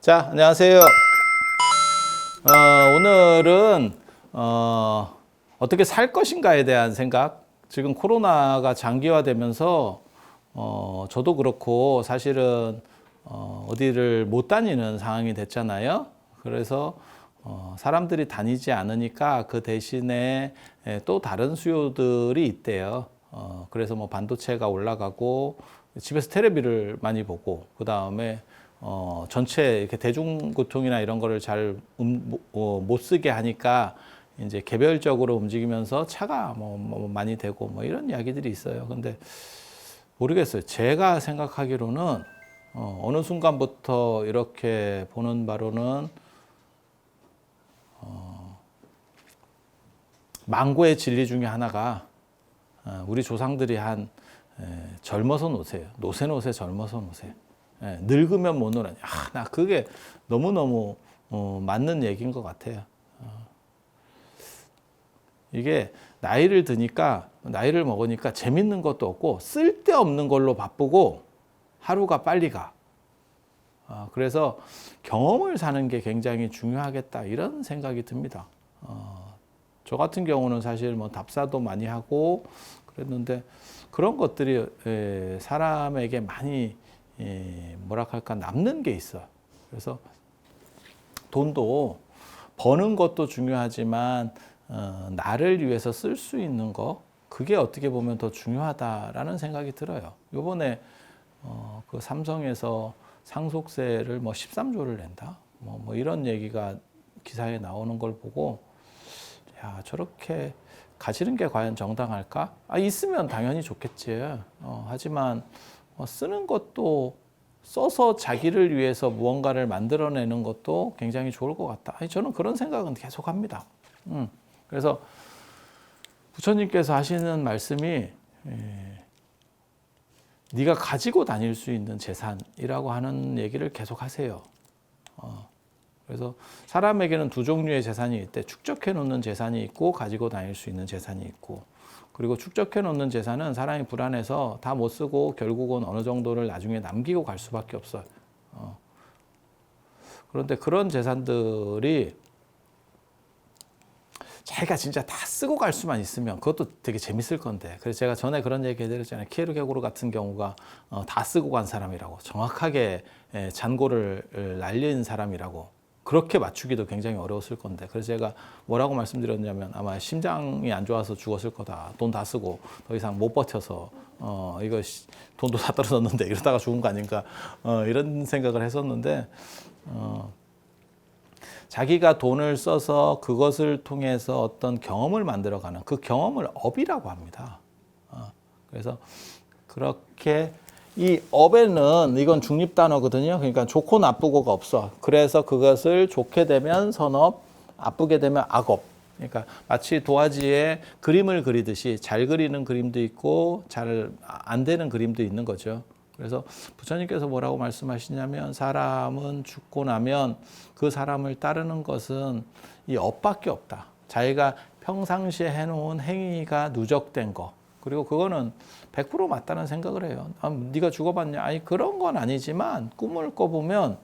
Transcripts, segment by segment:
자, 안녕하세요. 오늘은 어떻게 살 것인가에 대한 생각. 지금 코로나가 장기화되면서 저도 그렇고 사실은 어디를 못 다니는 상황이 됐잖아요. 그래서 사람들이 다니지 않으니까 그 대신에 또 다른 수요들이 있대요. 그래서 뭐 반도체가 올라가고 집에서 테레비를 많이 보고 그 다음에 전체 이렇게 대중교통이나 이런 거를 잘 못 쓰게 하니까 이제 개별적으로 움직이면서 차가 뭐 많이 되고 뭐 이런 이야기들이 있어요. 근데 모르겠어요. 제가 생각하기로는 어느 순간부터 이렇게 보는 바로는 망고의 진리 중에 하나가 우리 조상들이 한 젊어서 노세요. 노세 젊어서 노세. 늙으면 못 노라니. 나 그게 너무너무 맞는 얘기인 것 같아요. 이게 나이를 먹으니까 재밌는 것도 없고 쓸데없는 걸로 바쁘고 하루가 빨리 가. 그래서 경험을 사는 게 굉장히 중요하겠다 이런 생각이 듭니다. 저 같은 경우는 사실 뭐 답사도 많이 하고 그랬는데 그런 것들이 사람에게 많이 뭐랄까 남는 게 있어. 그래서 돈도 버는 것도 중요하지만 나를 위해서 쓸 수 있는 거 그게 어떻게 보면 더 중요하다라는 생각이 들어요. 요번에 그 삼성에서 상속세를 뭐 13조를 낸다. 뭐 이런 얘기가 기사에 나오는 걸 보고 야, 저렇게 가지는 게 과연 정당할까? 있으면 당연히 좋겠지. 하지만 쓰는 것도 써서 자기를 위해서 무언가를 만들어내는 것도 굉장히 좋을 것 같다. 저는 그런 생각은 계속 합니다. 그래서 부처님께서 하시는 말씀이 네가 가지고 다닐 수 있는 재산이라고 하는 얘기를 계속 하세요. 그래서 사람에게는 두 종류의 재산이 있대. 축적해 놓는 재산이 있고 가지고 다닐 수 있는 재산이 있고. 그리고 축적해 놓는 재산은 사람이 불안해서 다 못 쓰고 결국은 어느 정도를 나중에 남기고 갈 수밖에 없어요. 그런데 그런 재산들이 자기가 진짜 다 쓰고 갈 수만 있으면 그것도 되게 재밌을 건데. 그래서 제가 전에 그런 얘기 해드렸잖아요. 키에르케고르 같은 경우가 다 쓰고 간 사람이라고. 정확하게 잔고를 날린 사람이라고. 그렇게 맞추기도 굉장히 어려웠을 건데. 그래서 제가 뭐라고 말씀드렸냐면 아마 심장이 안 좋아서 죽었을 거다. 돈 다 쓰고 더 이상 못 버텨서 이거 돈도 다 떨어졌는데 이러다가 죽은 거 아닌가. 이런 생각을 했었는데 자기가 돈을 써서 그것을 통해서 어떤 경험을 만들어가는 그 경험을 업이라고 합니다. 그래서 그렇게 이 업에는 이건 중립 단어거든요. 그러니까 좋고 나쁘고가 없어. 그래서 그것을 좋게 되면 선업, 나쁘게 되면 악업. 그러니까 마치 도화지에 그림을 그리듯이 잘 그리는 그림도 있고 잘 안 되는 그림도 있는 거죠. 그래서 부처님께서 뭐라고 말씀하시냐면 사람은 죽고 나면 그 사람을 따르는 것은 이 업밖에 없다. 자기가 평상시에 해놓은 행위가 누적된 거. 그리고 그거는 100% 맞다는 생각을 해요. 네가 죽어봤냐? 아니 그런 건 아니지만 꿈을 꿔보면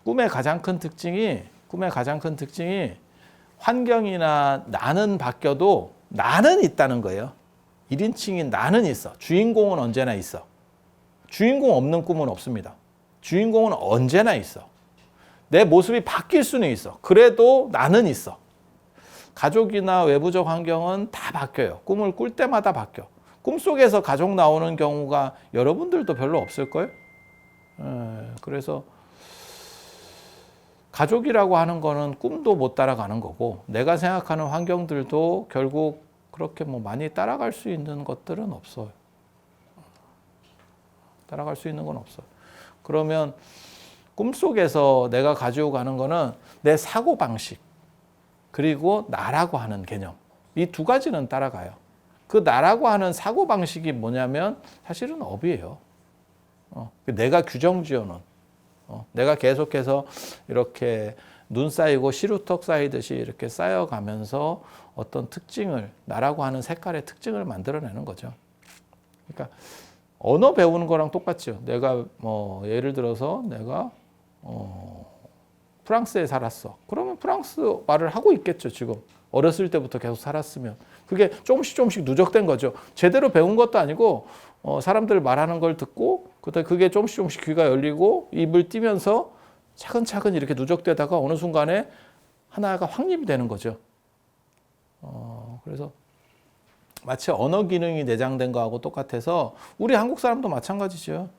꿈의 가장 큰 특징이 환경이나 나는 바뀌어도 나는 있다는 거예요. 1인칭인 나는 있어. 주인공은 언제나 있어. 주인공 없는 꿈은 없습니다. 주인공은 언제나 있어. 내 모습이 바뀔 수는 있어. 그래도 나는 있어. 가족이나 외부적 환경은 다 바뀌어요. 꿈을 꿀 때마다 바뀌어. 꿈속에서 가족 나오는 경우가 여러분들도 별로 없을걸요? 그래서 가족이라고 하는 거는 꿈도 못 따라가는 거고 내가 생각하는 환경들도 결국 그렇게 뭐 많이 따라갈 수 있는 것들은 없어요. 따라갈 수 있는 건 없어요. 그러면 꿈속에서 내가 가지고 가는 거는 내 사고방식, 그리고 나라고 하는 개념. 이 두 가지는 따라가요. 그 나라고 하는 사고방식이 뭐냐면 사실은 업이에요. 내가 규정 지어놓은. 내가 계속해서 이렇게 눈 쌓이고 시루떡 쌓이듯이 이렇게 쌓여가면서 어떤 특징을, 나라고 하는 색깔의 특징을 만들어내는 거죠. 그러니까 언어 배우는 거랑 똑같죠. 내가 뭐 예를 들어서 내가 프랑스에 살았어. 그러면 프랑스 말을 하고 있겠죠, 지금. 어렸을 때부터 계속 살았으면. 그게 조금씩 누적된 거죠. 제대로 배운 것도 아니고 사람들 말하는 걸 듣고 그게 조금씩 귀가 열리고 입을 띄면서 차근차근 이렇게 누적되다가 어느 순간에 하나가 확립이 되는 거죠. 그래서 마치 언어 기능이 내장된 거하고 똑같아서 우리 한국 사람도 마찬가지죠.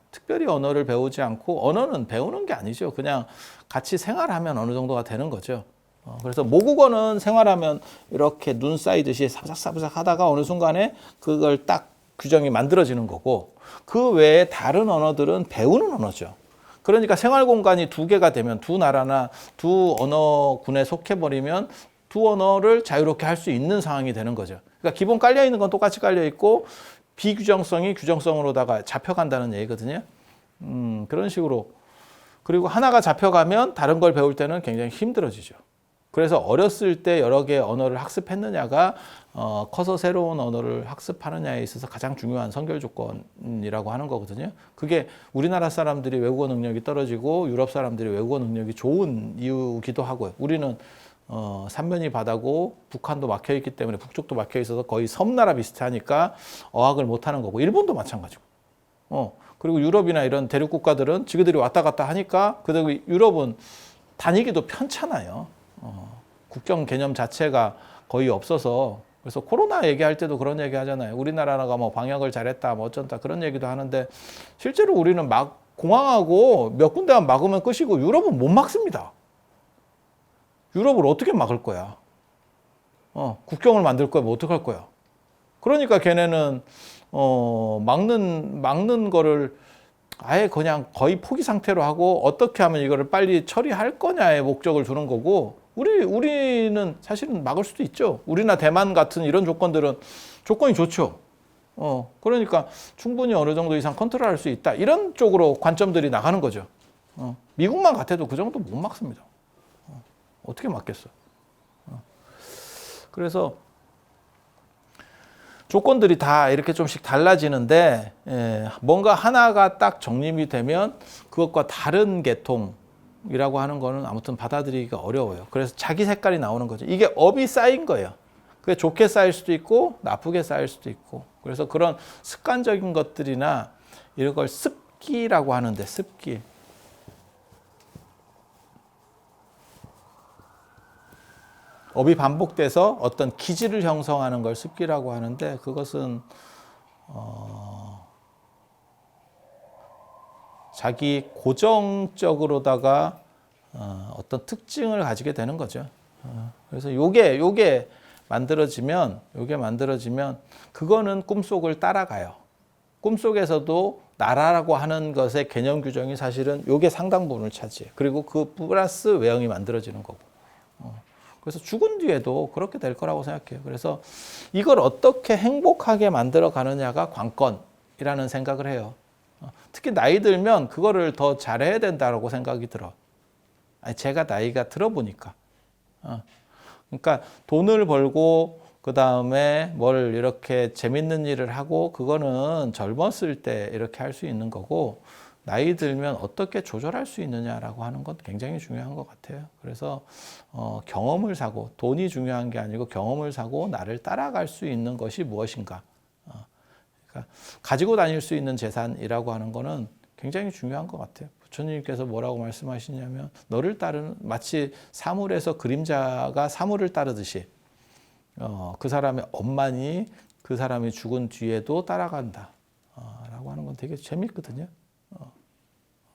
특별히 언어를 배우지 않고 언어는 배우는 게 아니죠. 그냥 같이 생활하면 어느 정도가 되는 거죠. 그래서 모국어는 생활하면 이렇게 눈 쌓이듯이 사부작사부작 하다가 어느 순간에 그걸 딱 규정이 만들어지는 거고 그 외에 다른 언어들은 배우는 언어죠. 그러니까 생활 공간이 두 개가 되면 두 나라나 두 언어군에 속해버리면 두 언어를 자유롭게 할 수 있는 상황이 되는 거죠. 그러니까 기본 깔려 있는 건 똑같이 깔려 있고 비규정성이 규정성으로다가 잡혀간다는 얘기거든요. 그런 식으로. 그리고 하나가 잡혀가면 다른 걸 배울 때는 굉장히 힘들어지죠. 그래서 어렸을 때 여러 개의 언어를 학습했느냐가 커서 새로운 언어를 학습하느냐에 있어서 가장 중요한 선결 조건이라고 하는 거거든요. 그게 우리나라 사람들이 외국어 능력이 떨어지고 유럽 사람들이 외국어 능력이 좋은 이유기도 하고요. 우리는 삼면이 바다고 북한도 막혀 있기 때문에 북쪽도 막혀 있어서 거의 섬나라 비슷하니까 어학을 못 하는 거고 일본도 마찬가지고. 그리고 유럽이나 이런 대륙 국가들은 지그들이 왔다 갔다 하니까 그리고 유럽은 다니기도 편찮아요. 국경 개념 자체가 거의 없어서 그래서 코로나 얘기할 때도 그런 얘기 하잖아요. 우리나라가 뭐 방역을 잘했다 뭐 어쩐다 그런 얘기도 하는데 실제로 우리는 막 공항하고 몇 군데만 막으면 끝이고 유럽은 못 막습니다. 유럽을 어떻게 막을 거야? 국경을 만들 거야? 뭐 어떡할 거야? 그러니까 걔네는 막는 거를 아예 그냥 거의 포기 상태로 하고 어떻게 하면 이거를 빨리 처리할 거냐에 목적을 두는 거고 우리는 사실은 막을 수도 있죠. 우리나 대만 같은 이런 조건들은 조건이 좋죠. 그러니까 충분히 어느 정도 이상 컨트롤할 수 있다. 이런 쪽으로 관점들이 나가는 거죠. 미국만 같아도 그 정도 못 막습니다. 어떻게 막겠어? 그래서 조건들이 다 이렇게 좀씩 달라지는데 뭔가 하나가 딱 정립이 되면 그것과 다른 계통이라고 하는 거는 아무튼 받아들이기가 어려워요. 그래서 자기 색깔이 나오는 거죠. 이게 업이 쌓인 거예요. 그게 좋게 쌓일 수도 있고 나쁘게 쌓일 수도 있고 그래서 그런 습관적인 것들이나 이런 걸 습기라고 하는데 습기. 업이 반복돼서 어떤 기질을 형성하는 걸 습기라고 하는데 그것은 자기 고정적으로다가 어떤 특징을 가지게 되는 거죠. 그래서 요게 만들어지면 그거는 꿈속을 따라가요. 꿈속에서도 나라라고 하는 것의 개념 규정이 사실은 요게 상당 부분을 차지해요. 그리고 그 플러스 외형이 만들어지는 거고. 그래서 죽은 뒤에도 그렇게 될 거라고 생각해요. 그래서 이걸 어떻게 행복하게 만들어 가느냐가 관건이라는 생각을 해요. 특히 나이 들면 그거를 더 잘해야 된다고 생각이 들어. 제가 나이가 들어보니까. 그러니까 돈을 벌고 그 다음에 뭘 이렇게 재밌는 일을 하고 그거는 젊었을 때 이렇게 할 수 있는 거고 나이 들면 어떻게 조절할 수 있느냐라고 하는 건 굉장히 중요한 것 같아요. 그래서 경험을 사고 돈이 중요한 게 아니고 경험을 사고 나를 따라갈 수 있는 것이 무엇인가. 그러니까 가지고 다닐 수 있는 재산이라고 하는 거는 굉장히 중요한 것 같아요. 부처님께서 뭐라고 말씀하시냐면 너를 따르는 마치 사물에서 그림자가 사물을 따르듯이 그 사람의 엄만이 그 사람이 죽은 뒤에도 따라간다. 라고 하는 건 되게 재밌거든요.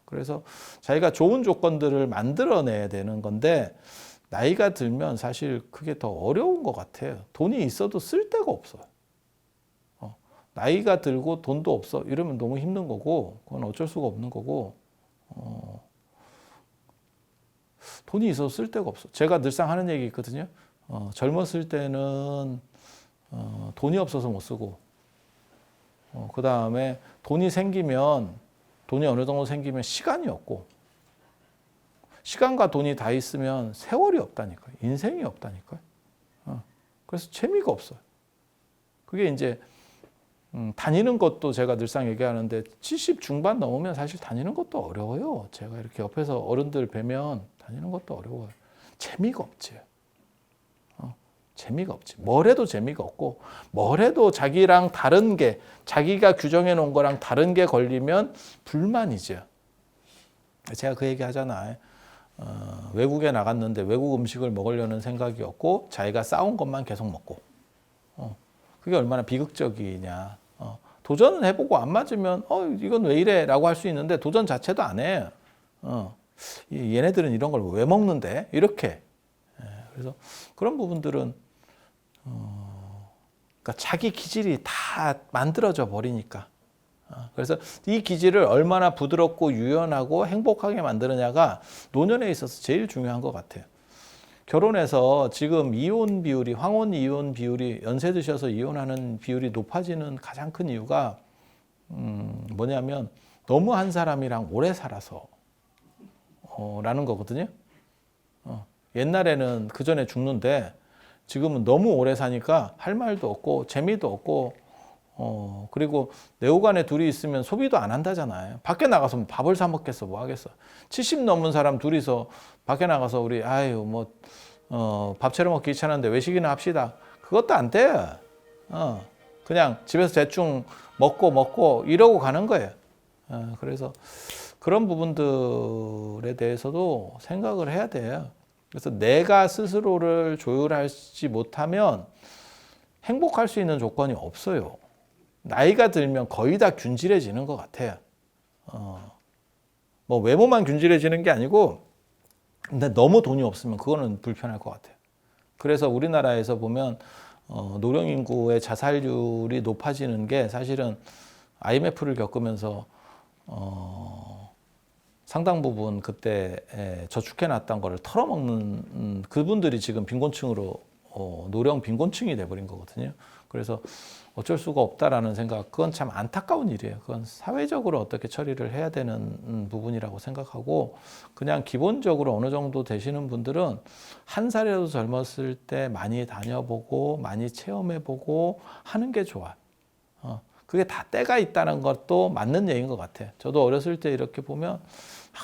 그래서 자기가 좋은 조건들을 만들어내야 되는 건데 나이가 들면 사실 그게 더 어려운 것 같아요. 돈이 있어도 쓸 데가 없어요. 나이가 들고 돈도 없어 이러면 너무 힘든 거고 그건 어쩔 수가 없는 거고 돈이 있어도 쓸 데가 없어. 제가 늘상 하는 얘기 있거든요. 젊었을 때는 돈이 없어서 못 쓰고 그 다음에 돈이 어느 정도 생기면 시간이 없고 시간과 돈이 다 있으면 세월이 없다니까요. 인생이 없다니까요. 그래서 재미가 없어요. 그게 이제 다니는 것도 제가 늘상 얘기하는데 70 중반 넘으면 사실 다니는 것도 어려워요. 제가 이렇게 옆에서 어른들 뵈면 다니는 것도 어려워요. 재미가 없지. 재미가 없지. 뭘 해도 재미가 없고 뭘 해도 자기랑 다른 게 자기가 규정해 놓은 거랑 다른 게 걸리면 불만이죠. 제가 그 얘기 하잖아요. 외국에 나갔는데 외국 음식을 먹으려는 생각이 없고 자기가 싸운 것만 계속 먹고 그게 얼마나 비극적이냐. 도전은 해보고 안 맞으면 이건 왜 이래 라고 할 수 있는데 도전 자체도 안 해. 얘네들은 이런 걸 왜 먹는데 이렇게. 그래서 그런 부분들은 그러니까 자기 기질이 다 만들어져 버리니까. 그래서 이 기질을 얼마나 부드럽고 유연하고 행복하게 만드느냐가 노년에 있어서 제일 중요한 것 같아요. 결혼해서 지금 이혼 비율이 황혼 이혼 비율이 연세 드셔서 이혼하는 비율이 높아지는 가장 큰 이유가 뭐냐면 너무 한 사람이랑 오래 살아서 라는 거거든요. 옛날에는 그 전에 죽는데 지금은 너무 오래 사니까 할 말도 없고 재미도 없고 그리고 내후관에 둘이 있으면 소비도 안 한다잖아요. 밖에 나가서 뭐 밥을 사 먹겠어, 뭐 하겠어. 70 넘은 사람 둘이서 밖에 나가서 우리 밥 차려 먹기 귀찮은데 외식이나 합시다. 그것도 안 돼. 그냥 집에서 대충 먹고 이러고 가는 거예요. 그래서 그런 부분들에 대해서도 생각을 해야 돼요. 그래서 내가 스스로를 조율하지 못하면 행복할 수 있는 조건이 없어요. 나이가 들면 거의 다 균질해지는 것 같아요. 뭐 외모만 균질해지는 게 아니고, 근데 너무 돈이 없으면 그거는 불편할 것 같아요. 그래서 우리나라에서 보면 노령 인구의 자살률이 높아지는 게 사실은 IMF를 겪으면서 상당 부분 그때 저축해 놨던 거를 털어먹는 그분들이 지금 빈곤층으로 노령 빈곤층이 돼버린 거거든요. 그래서 어쩔 수가 없다라는 생각, 그건 참 안타까운 일이에요. 그건 사회적으로 어떻게 처리를 해야 되는 부분이라고 생각하고, 그냥 기본적으로 어느 정도 되시는 분들은 한 살이라도 젊었을 때 많이 다녀보고 많이 체험해보고 하는 게 좋아요. 그게 다 때가 있다는 것도 맞는 얘기인 것 같아요. 저도 어렸을 때 이렇게 보면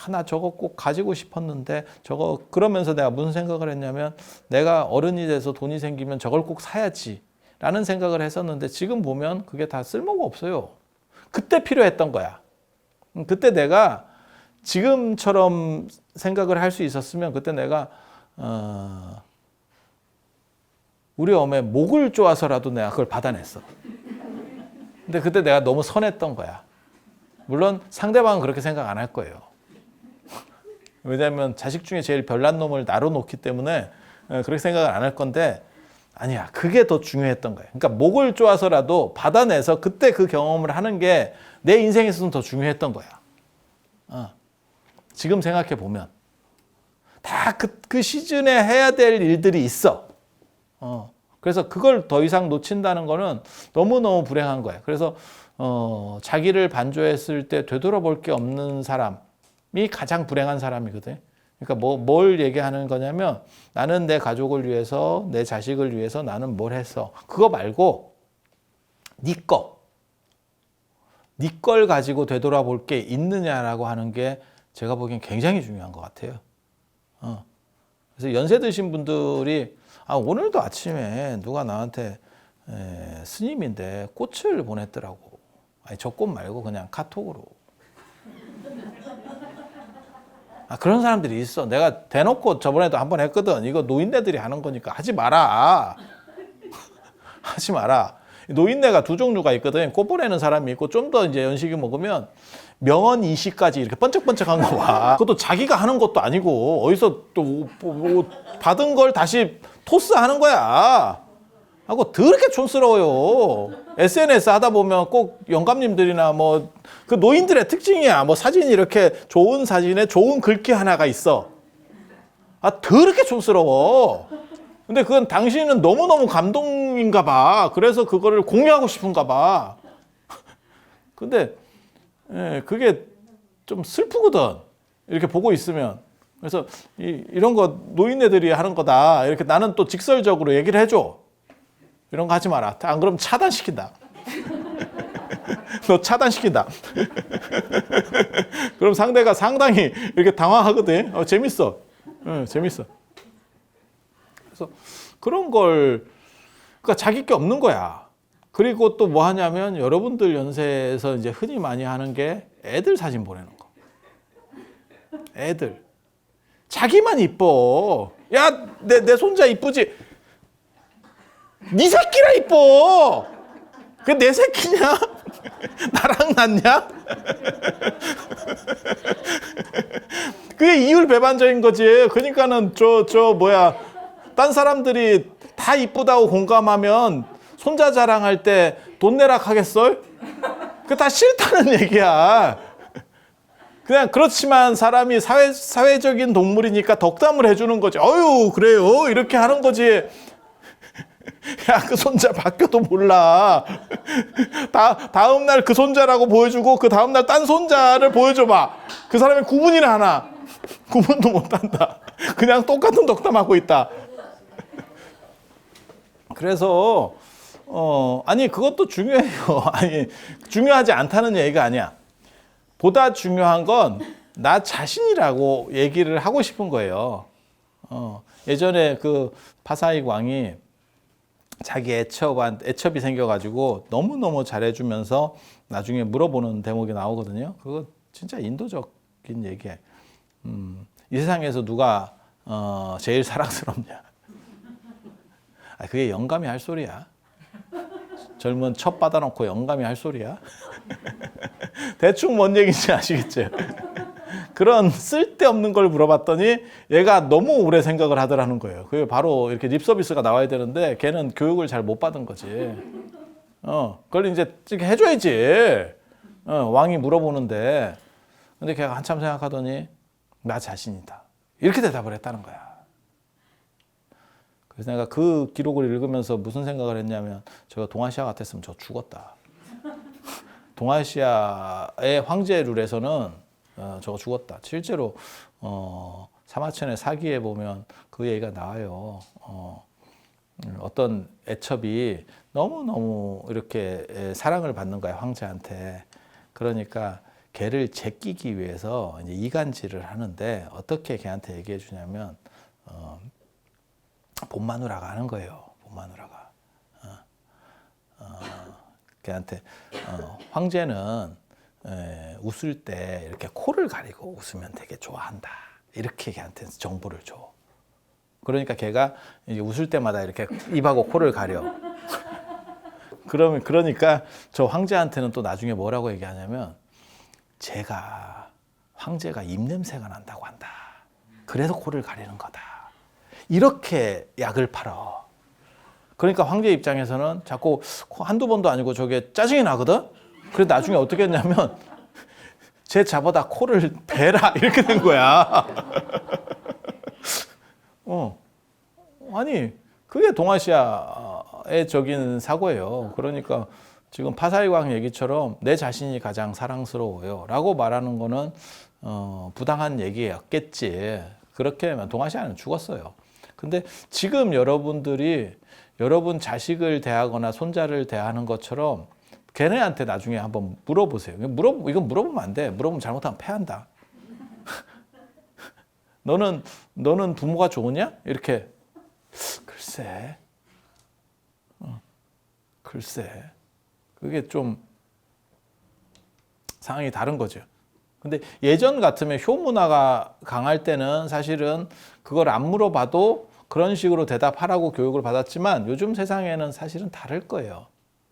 나 저거 꼭 가지고 싶었는데 저거, 그러면서 내가 무슨 생각을 했냐면 내가 어른이 돼서 돈이 생기면 저걸 꼭 사야지 라는 생각을 했었는데, 지금 보면 그게 다 쓸모가 없어요. 그때 필요했던 거야. 그때 내가 지금처럼 생각을 할 수 있었으면 그때 내가 우리 어머니 목을 쪼아서라도 내가 그걸 받아냈어. 근데 그때 내가 너무 선했던 거야. 물론 상대방은 그렇게 생각 안 할 거예요. 왜냐하면 자식 중에 제일 별난 놈을 나로 놓기 때문에 그렇게 생각을 안 할 건데, 아니야, 그게 더 중요했던 거예요. 그러니까 목을 쪼아서라도 받아내서 그때 그 경험을 하는 게 내 인생에서는 더 중요했던 거야. 지금 생각해 보면 다 그 시즌에 해야 될 일들이 있어. 그래서 그걸 더 이상 놓친다는 거는 너무너무 불행한 거예요. 그래서 자기를 반조했을 때 되돌아볼 게 없는 사람이 가장 불행한 사람이거든요. 그러니까 뭘 얘기하는 거냐면, 나는 내 가족을 위해서, 내 자식을 위해서 나는 뭘 했어. 그거 말고 네 걸 가지고 되돌아볼 게 있느냐라고 하는 게 제가 보기엔 굉장히 중요한 것 같아요. 그래서 연세 드신 분들이 오늘도 아침에 누가 나한테 스님인데 꽃을 보냈더라고. 아니, 저 꽃 말고 그냥 카톡으로. 그런 사람들이 있어. 내가 대놓고 저번에도 한번 했거든. 이거 노인네들이 하는 거니까 하지 마라. 하지 마라. 노인네가 두 종류가 있거든. 꽃 보내는 사람이 있고, 좀 더 이제 연식이 먹으면 명언 이시까지 이렇게 번쩍번쩍한 거 봐. 그것도 자기가 하는 것도 아니고 어디서 또 받은 걸 다시 토스하는 거야. 하고 더럽게 촌스러워요. SNS 하다 보면 꼭 영감님들이나 뭐 그 노인들의 특징이야. 뭐 사진이 이렇게 좋은 사진에 좋은 글귀 하나가 있어. 더럽게 촌스러워. 근데 그건 당신은 너무너무 감동인가 봐. 그래서 그거를 공유하고 싶은가 봐. 근데 그게 좀 슬프거든. 이렇게 보고 있으면. 그래서 이런 거 노인네들이 하는 거다. 이렇게 나는 또 직설적으로 얘기를 해줘. 이런 거 하지 마라. 안 그러면 차단시킨다. 너 차단시킨다. 그럼 상대가 상당히 이렇게 당황하거든. 재밌어. 재밌어. 그래서 그런 걸, 그러니까 자기 게 없는 거야. 그리고 또 뭐 하냐면 여러분들 연세에서 이제 흔히 많이 하는 게 애들 사진 보내는 거. 애들. 자기만 이뻐. 야, 내 손자 이쁘지? 네 새끼라 이뻐. 그게 내 새끼냐? 나랑 낫냐? 그게 이율배반적인 거지. 그러니까는 딴 사람들이 다 이쁘다고 공감하면 손자 자랑할 때 돈 내라 하겠어? 그게 다 싫다는 얘기야. 그냥 그렇지만 사람이 사회적인 동물이니까 덕담을 해주는 거지. 어유 그래요 이렇게 하는 거지. 야, 그 손자 바뀌어도 몰라. 다음 날 그 손자라고 보여주고 그 다음 날 딴 손자를 보여줘봐. 그 사람이 구분이나 하나. 구분도 못한다. 그냥 똑같은 덕담하고 있다. 그래서 아니 그것도 중요해요. 아니 중요하지 않다는 얘기가 아니야. 보다 중요한 건 나 자신이라고 얘기를 하고 싶은 거예요. 예전에 그 파사익 왕이 자기 애첩이 생겨가지고 너무너무 잘해주면서 나중에 물어보는 대목이 나오거든요. 그거 진짜 인도적인 얘기예요. 이 세상에서 누가 제일 사랑스럽냐. 그게 영감이 할 소리야. 젊은 첩 받아놓고 영감이 할 소리야. 대충 뭔 얘기인지 아시겠죠? 그런 쓸데없는 걸 물어봤더니 얘가 너무 오래 생각을 하더라는 거예요. 그게 바로 이렇게 립서비스가 나와야 되는데 걔는 교육을 잘 못 받은 거지. 그걸 이제 해줘야지. 왕이 물어보는데. 근데 걔가 한참 생각하더니 나 자신이다. 이렇게 대답을 했다는 거야. 그래서 내가 그 기록을 읽으면서 무슨 생각을 했냐면 제가 동아시아 같았으면 저 죽었다. 동아시아의 황제 룰에서는 저거 죽었다. 실제로 사마천의 사기에 보면 그 얘기가 나와요. 어떤 애첩이 너무너무 이렇게 사랑을 받는 거야, 황제한테. 그러니까 걔를 제끼기 위해서 이제 이간질을 하는데 어떻게 걔한테 얘기해 주냐면 봄마누라가 하는 거예요. 봄마누라가. 걔한테 황제는 웃을 때 이렇게 코를 가리고 웃으면 되게 좋아한다. 이렇게 걔한테 정보를 줘. 그러니까 걔가 이제 웃을 때마다 이렇게 입하고 코를 가려. 그러니까 저 황제한테는 또 나중에 뭐라고 얘기하냐면 황제가 입냄새가 난다고 한다. 그래서 코를 가리는 거다. 이렇게 약을 팔어. 그러니까 황제 입장에서는 자꾸 한두 번도 아니고 저게 짜증이 나거든? 그래서 나중에 어떻게 했냐면 쟤 잡아다 코를 베라 이렇게 된 거야. 아니 그게 동아시아의 적인 사고예요. 그러니까 지금 파사이광 얘기처럼 내 자신이 가장 사랑스러워요 라고 말하는 거는 부당한 얘기였겠지. 그렇게 하면 동아시아는 죽었어요. 근데 지금 여러분들이 여러분 자식을 대하거나 손자를 대하는 것처럼 걔네한테 나중에 한번 물어보세요. 이건 물어보면 안 돼. 물어보면 잘못하면 패한다. 너는 부모가 좋으냐? 이렇게 글쎄. 그게 좀 상황이 다른 거죠. 근데 예전 같으면 효문화가 강할 때는 사실은 그걸 안 물어봐도 그런 식으로 대답하라고 교육을 받았지만 요즘 세상에는 사실은 다를 거예요.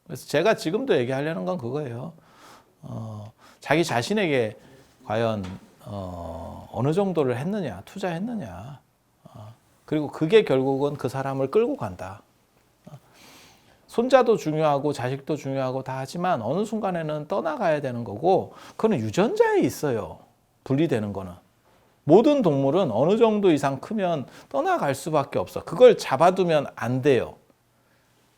그래서 제가 지금도 얘기하려는 건 그거예요. 자기 자신에게 과연 어느 정도를 했느냐, 투자했느냐. 그리고 그게 결국은 그 사람을 끌고 간다. 손자도 중요하고 자식도 중요하고 다 하지만 어느 순간에는 떠나가야 되는 거고 그거는 유전자에 있어요. 분리되는 거는. 모든 동물은 어느 정도 이상 크면 떠나갈 수밖에 없어. 그걸 잡아두면 안 돼요.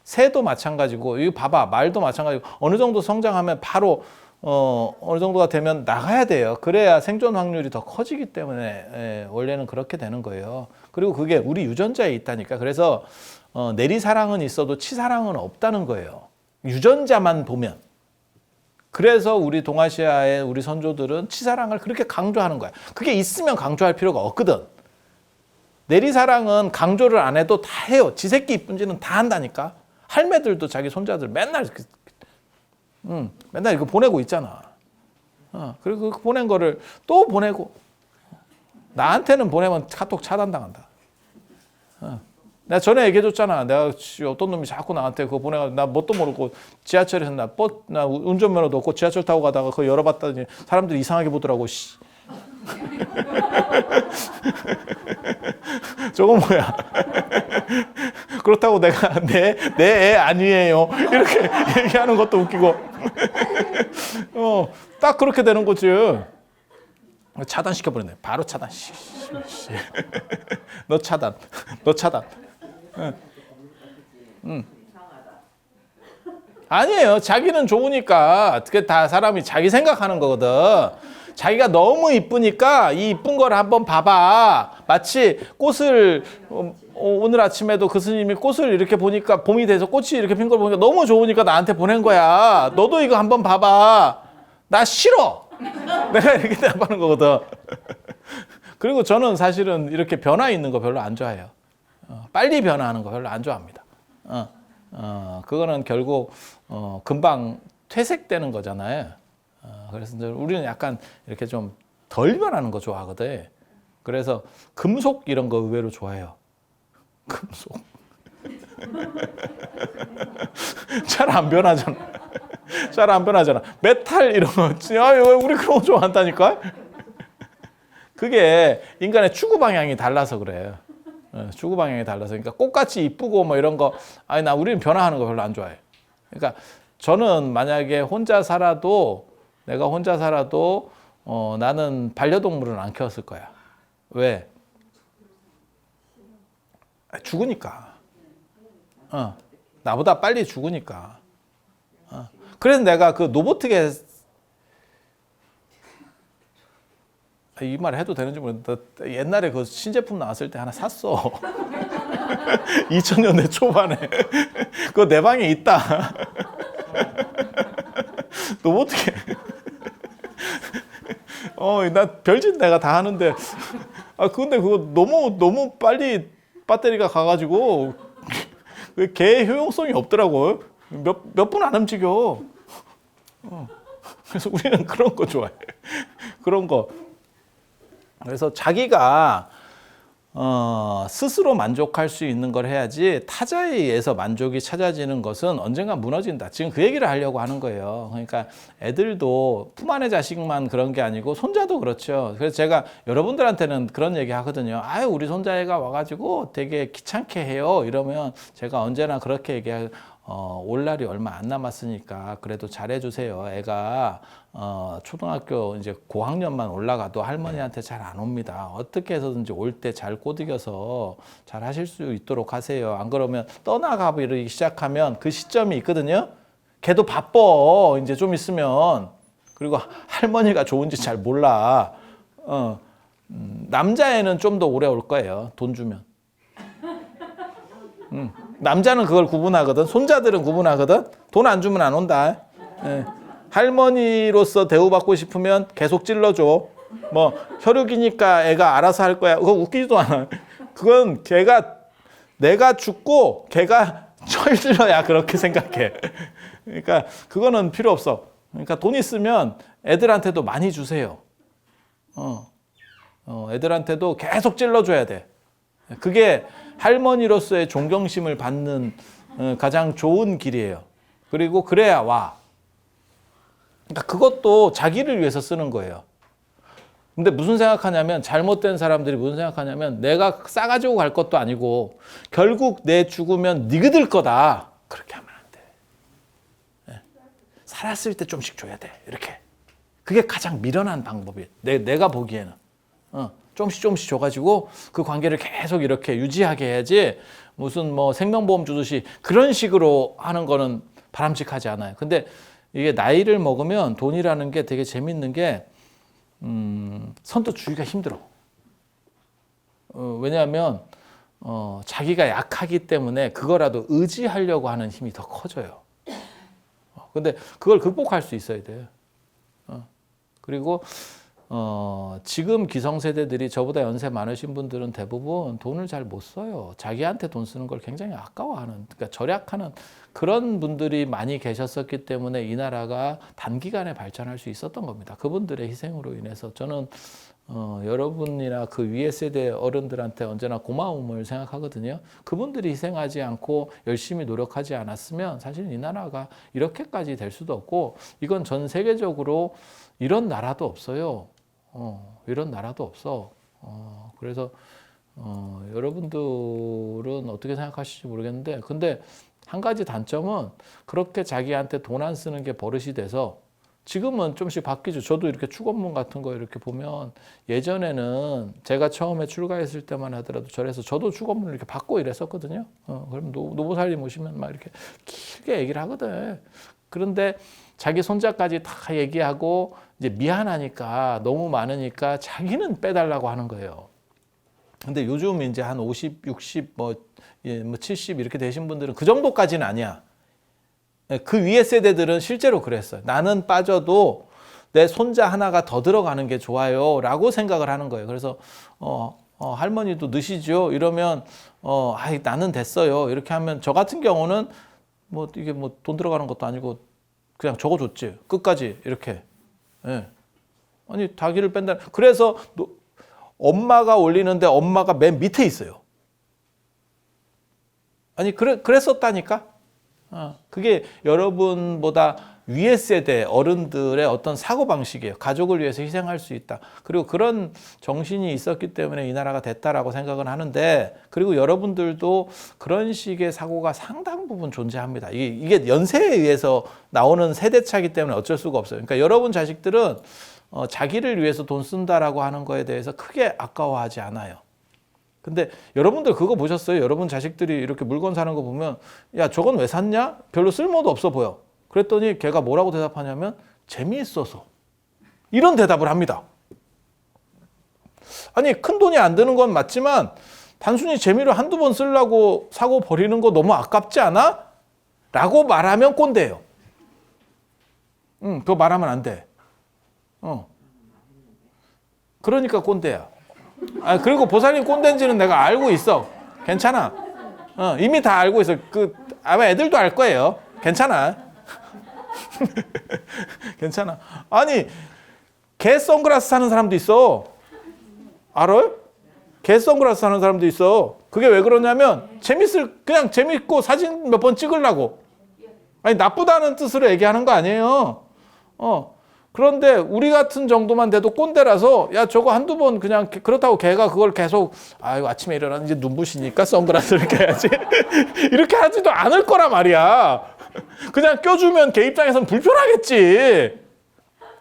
새도 마찬가지고, 이거 봐봐, 말도 마찬가지고, 어느 정도 성장하면 바로 어느 정도가 되면 나가야 돼요. 그래야 생존 확률이 더 커지기 때문에 원래는 그렇게 되는 거예요. 그리고 그게 우리 유전자에 있다니까. 그래서 내리사랑은 있어도 치사랑은 없다는 거예요. 유전자만 보면. 그래서 우리 동아시아의 우리 선조들은 치사랑을 그렇게 강조하는 거야. 그게 있으면 강조할 필요가 없거든. 내리사랑은 강조를 안 해도 다 해요. 지 새끼 이쁜지는 다 한다니까. 할매들도 자기 손자들 맨날 맨날 이거 보내고 있잖아. 그리고 그 보낸 거를 또 보내고, 나한테는 보내면 카톡 차단당한다. 내가 전에 얘기해줬잖아. 내가 어떤 놈이 자꾸 나한테 그거 보내가지고 나 뭣도 모르고 지하철에서 나 운전면허도 없고 지하철 타고 가다가 그거 열어봤더니 사람들이 이상하게 보더라고. 씨. 저거 뭐야? 그렇다고 내가 내 애 아니에요 이렇게 얘기하는 것도 웃기고. 딱 그렇게 되는 거지. 차단시켜버렸네. 바로 차단. 너 차단. 너 차단. 아니에요. 자기는 좋으니까. 그게 다 사람이 자기 생각하는 거거든. 자기가 너무 이쁘니까 이 이쁜 걸 한번 봐봐. 마치 꽃을 오늘 아침에도 그 스님이 꽃을 이렇게 보니까 봄이 돼서 꽃이 이렇게 핀 걸 보니까 너무 좋으니까 나한테 보낸 거야. 너도 이거 한번 봐봐. 나 싫어. 내가 이렇게 대답하는 거거든. 그리고 저는 사실은 이렇게 변화 있는 거 별로 안 좋아해요. 빨리 변화하는 거 별로 안 좋아합니다. 그거는 결국 금방 퇴색되는 거잖아요. 그래서 우리는 약간 이렇게 좀 덜 변하는 거 좋아하거든. 그래서 금속 이런 거 의외로 좋아해요. 금속. 잘 안 변하잖아. 잘 안 변하잖아. 메탈 이런 거. 우리 그런 거 좋아한다니까? 그게 인간의 추구 방향이 달라서 그래요. 추구 방향이 달라서. 그러니까 꽃같이 이쁘고 뭐 이런 거, 우리는 변화하는 거 별로 안 좋아해. 그러니까 저는 만약에 내가 혼자 살아도 나는 반려동물은 안 키웠을 거야. 왜? 죽으니까. 나보다 빨리 죽으니까. 그래서 내가 그 노보트게, 이 말 해도 되는지 모르겠는데 옛날에 그 신제품 나왔을 때 하나 샀어. 2000년대 초반에. 그거 내 방에 있다. 노보트게. 나 별짓 내가 다 하는데, 근데 그거 너무 빨리 배터리가 가가지고 개 효용성이 없더라고요. 몇 분 안 움직여. 그래서 우리는 그런 거 좋아해. 그런 거. 그래서 자기가 스스로 만족할 수 있는 걸 해야지 타자에 의해서 만족이 찾아지는 것은 언젠가 무너진다. 지금 그 얘기를 하려고 하는 거예요. 그러니까 애들도 품 안의 자식만 그런 게 아니고 손자도 그렇죠. 그래서 제가 여러분들한테는 그런 얘기 하거든요. 우리 손자애가 와가지고 되게 귀찮게 해요. 이러면 제가 언제나 그렇게 얘기해요. 올 날이 얼마 안 남았으니까 그래도 잘해주세요. 애가 초등학교 이제 고학년만 올라가도 할머니한테 잘 안 옵니다. 어떻게 해서든지 올 때 잘 꼬드겨서 잘 하실 수 있도록 하세요. 안 그러면 떠나가기 시작하면 그 시점이 있거든요. 걔도 바빠. 이제 좀 있으면. 그리고 할머니가 좋은지 잘 몰라. 남자애는 좀 더 오래 올 거예요. 돈 주면. 남자는 그걸 구분하거든. 손자들은 구분하거든. 돈 안 주면 안 온다. 할머니로서 대우받고 싶으면 계속 찔러줘. 뭐 혈육이니까 애가 알아서 할 거야. 그거 웃기지도 않아. 그건 내가 죽고 걔가 철들어야 그렇게 생각해. 그러니까 그거는 필요 없어. 그러니까 돈 있으면 애들한테도 많이 주세요. 애들한테도 계속 찔러줘야 돼. 그게 할머니로서의 존경심을 받는 가장 좋은 길이에요. 그리고 그래야 와. 그러니까 그것도 자기를 위해서 쓰는 거예요. 근데 무슨 생각하냐면, 잘못된 사람들이 무슨 생각하냐면, 내가 싸가지고 갈 것도 아니고 결국 내 죽으면 니그들 거다. 그렇게 하면 안 돼. 살았을 때 좀씩 줘야 돼. 이렇게. 그게 가장 미련한 방법이에요. 내가 보기에는. 조금씩 줘가지고 그 관계를 계속 이렇게 유지하게 해야지, 무슨 뭐 생명보험 주듯이 그런 식으로 하는 거는 바람직하지 않아요. 근데 이게 나이를 먹으면 돈이라는 게 되게 재밌는 게 선뜻 주기가 힘들어. 왜냐하면 자기가 약하기 때문에 그거라도 의지하려고 하는 힘이 더 커져요. 근데 그걸 극복할 수 있어야 돼요. 그리고 지금 기성세대들이 저보다 연세 많으신 분들은 대부분 돈을 잘 못 써요. 자기한테 돈 쓰는 걸 굉장히 아까워하는, 그러니까 절약하는 그런 분들이 많이 계셨었기 때문에 이 나라가 단기간에 발전할 수 있었던 겁니다. 그분들의 희생으로 인해서 저는 여러분이나 그 위에 세대 어른들한테 언제나 고마움을 생각하거든요. 그분들이 희생하지 않고 열심히 노력하지 않았으면 사실 이 나라가 이렇게까지 될 수도 없고, 이건 전 세계적으로 이런 나라도 없어요. 이런 나라도 없어. 그래서 여러분들은 어떻게 생각하실지 모르겠는데, 근데 한 가지 단점은 그렇게 자기한테 돈 안 쓰는 게 버릇이 돼서 지금은 좀씩 바뀌죠. 저도 이렇게 축원문 같은 거 이렇게 보면, 예전에는 제가 처음에 출가했을 때만 하더라도 절에서 저도 축원문을 이렇게 받고 이랬었거든요. 그럼 노보살님 오시면 막 이렇게 길게 얘기를 하거든. 그런데 자기 손자까지 다 얘기하고 이제 미안하니까, 너무 많으니까 자기는 빼달라고 하는 거예요. 근데 요즘 이제 한 50, 60, 뭐 70 이렇게 되신 분들은 그 정도까지는 아니야. 그 위에 세대들은 실제로 그랬어요. 나는 빠져도 내 손자 하나가 더 들어가는 게 좋아요 라고 생각을 하는 거예요. 그래서 할머니도 넣으시죠 이러면 아이 나는 됐어요 이렇게 하면, 저 같은 경우는 뭐 이게 뭐 돈 들어가는 것도 아니고 그냥 적어줬지 끝까지 이렇게. 예. 아니 닭이를 뺀다. 그래서 엄마가 올리는데 엄마가 맨 밑에 있어요. 아니 그랬었다니까. 그게 여러분보다 위에 세대 어른들의 어떤 사고방식이에요. 가족을 위해서 희생할 수 있다. 그리고 그런 정신이 있었기 때문에 이 나라가 됐다라고 생각은 하는데, 그리고 여러분들도 그런 식의 사고가 상당 부분 존재합니다. 이게 연세에 의해서 나오는 세대차이기 때문에 어쩔 수가 없어요. 그러니까 여러분 자식들은 자기를 위해서 돈 쓴다라고 하는 거에 대해서 크게 아까워하지 않아요. 근데 여러분들 그거 보셨어요? 여러분 자식들이 이렇게 물건 사는 거 보면, 야 저건 왜 샀냐? 별로 쓸모도 없어 보여. 그랬더니 걔가 뭐라고 대답하냐면 재미있어서. 이런 대답을 합니다. 아니 큰 돈이 안 드는 건 맞지만 단순히 재미로 한두 번 쓰려고 사고 버리는 거 너무 아깝지 않아? 라고 말하면 꼰대예요. 그거 말하면 안 돼. 그러니까 꼰대야. 그리고 보살님 꼰대인지는 내가 알고 있어. 괜찮아. 이미 다 알고 있어. 아마 애들도 알 거예요. 괜찮아. 괜찮아. 아니, 개 선글라스 사는 사람도 있어. 알아요? 개 선글라스 사는 사람도 있어. 그게 왜 그러냐면, 그냥 재밌고 사진 몇 번 찍으려고. 아니, 나쁘다는 뜻으로 얘기하는 거 아니에요. 그런데 우리 같은 정도만 돼도 꼰대라서, 야 저거 한두 번 그냥, 그렇다고 걔가 그걸 계속 아이고 아침에 일어나서 이제 눈부시니까 선글라스를 껴야지 이렇게 하지도 않을 거란 말이야. 그냥 껴주면 걔 입장에서는 불편하겠지.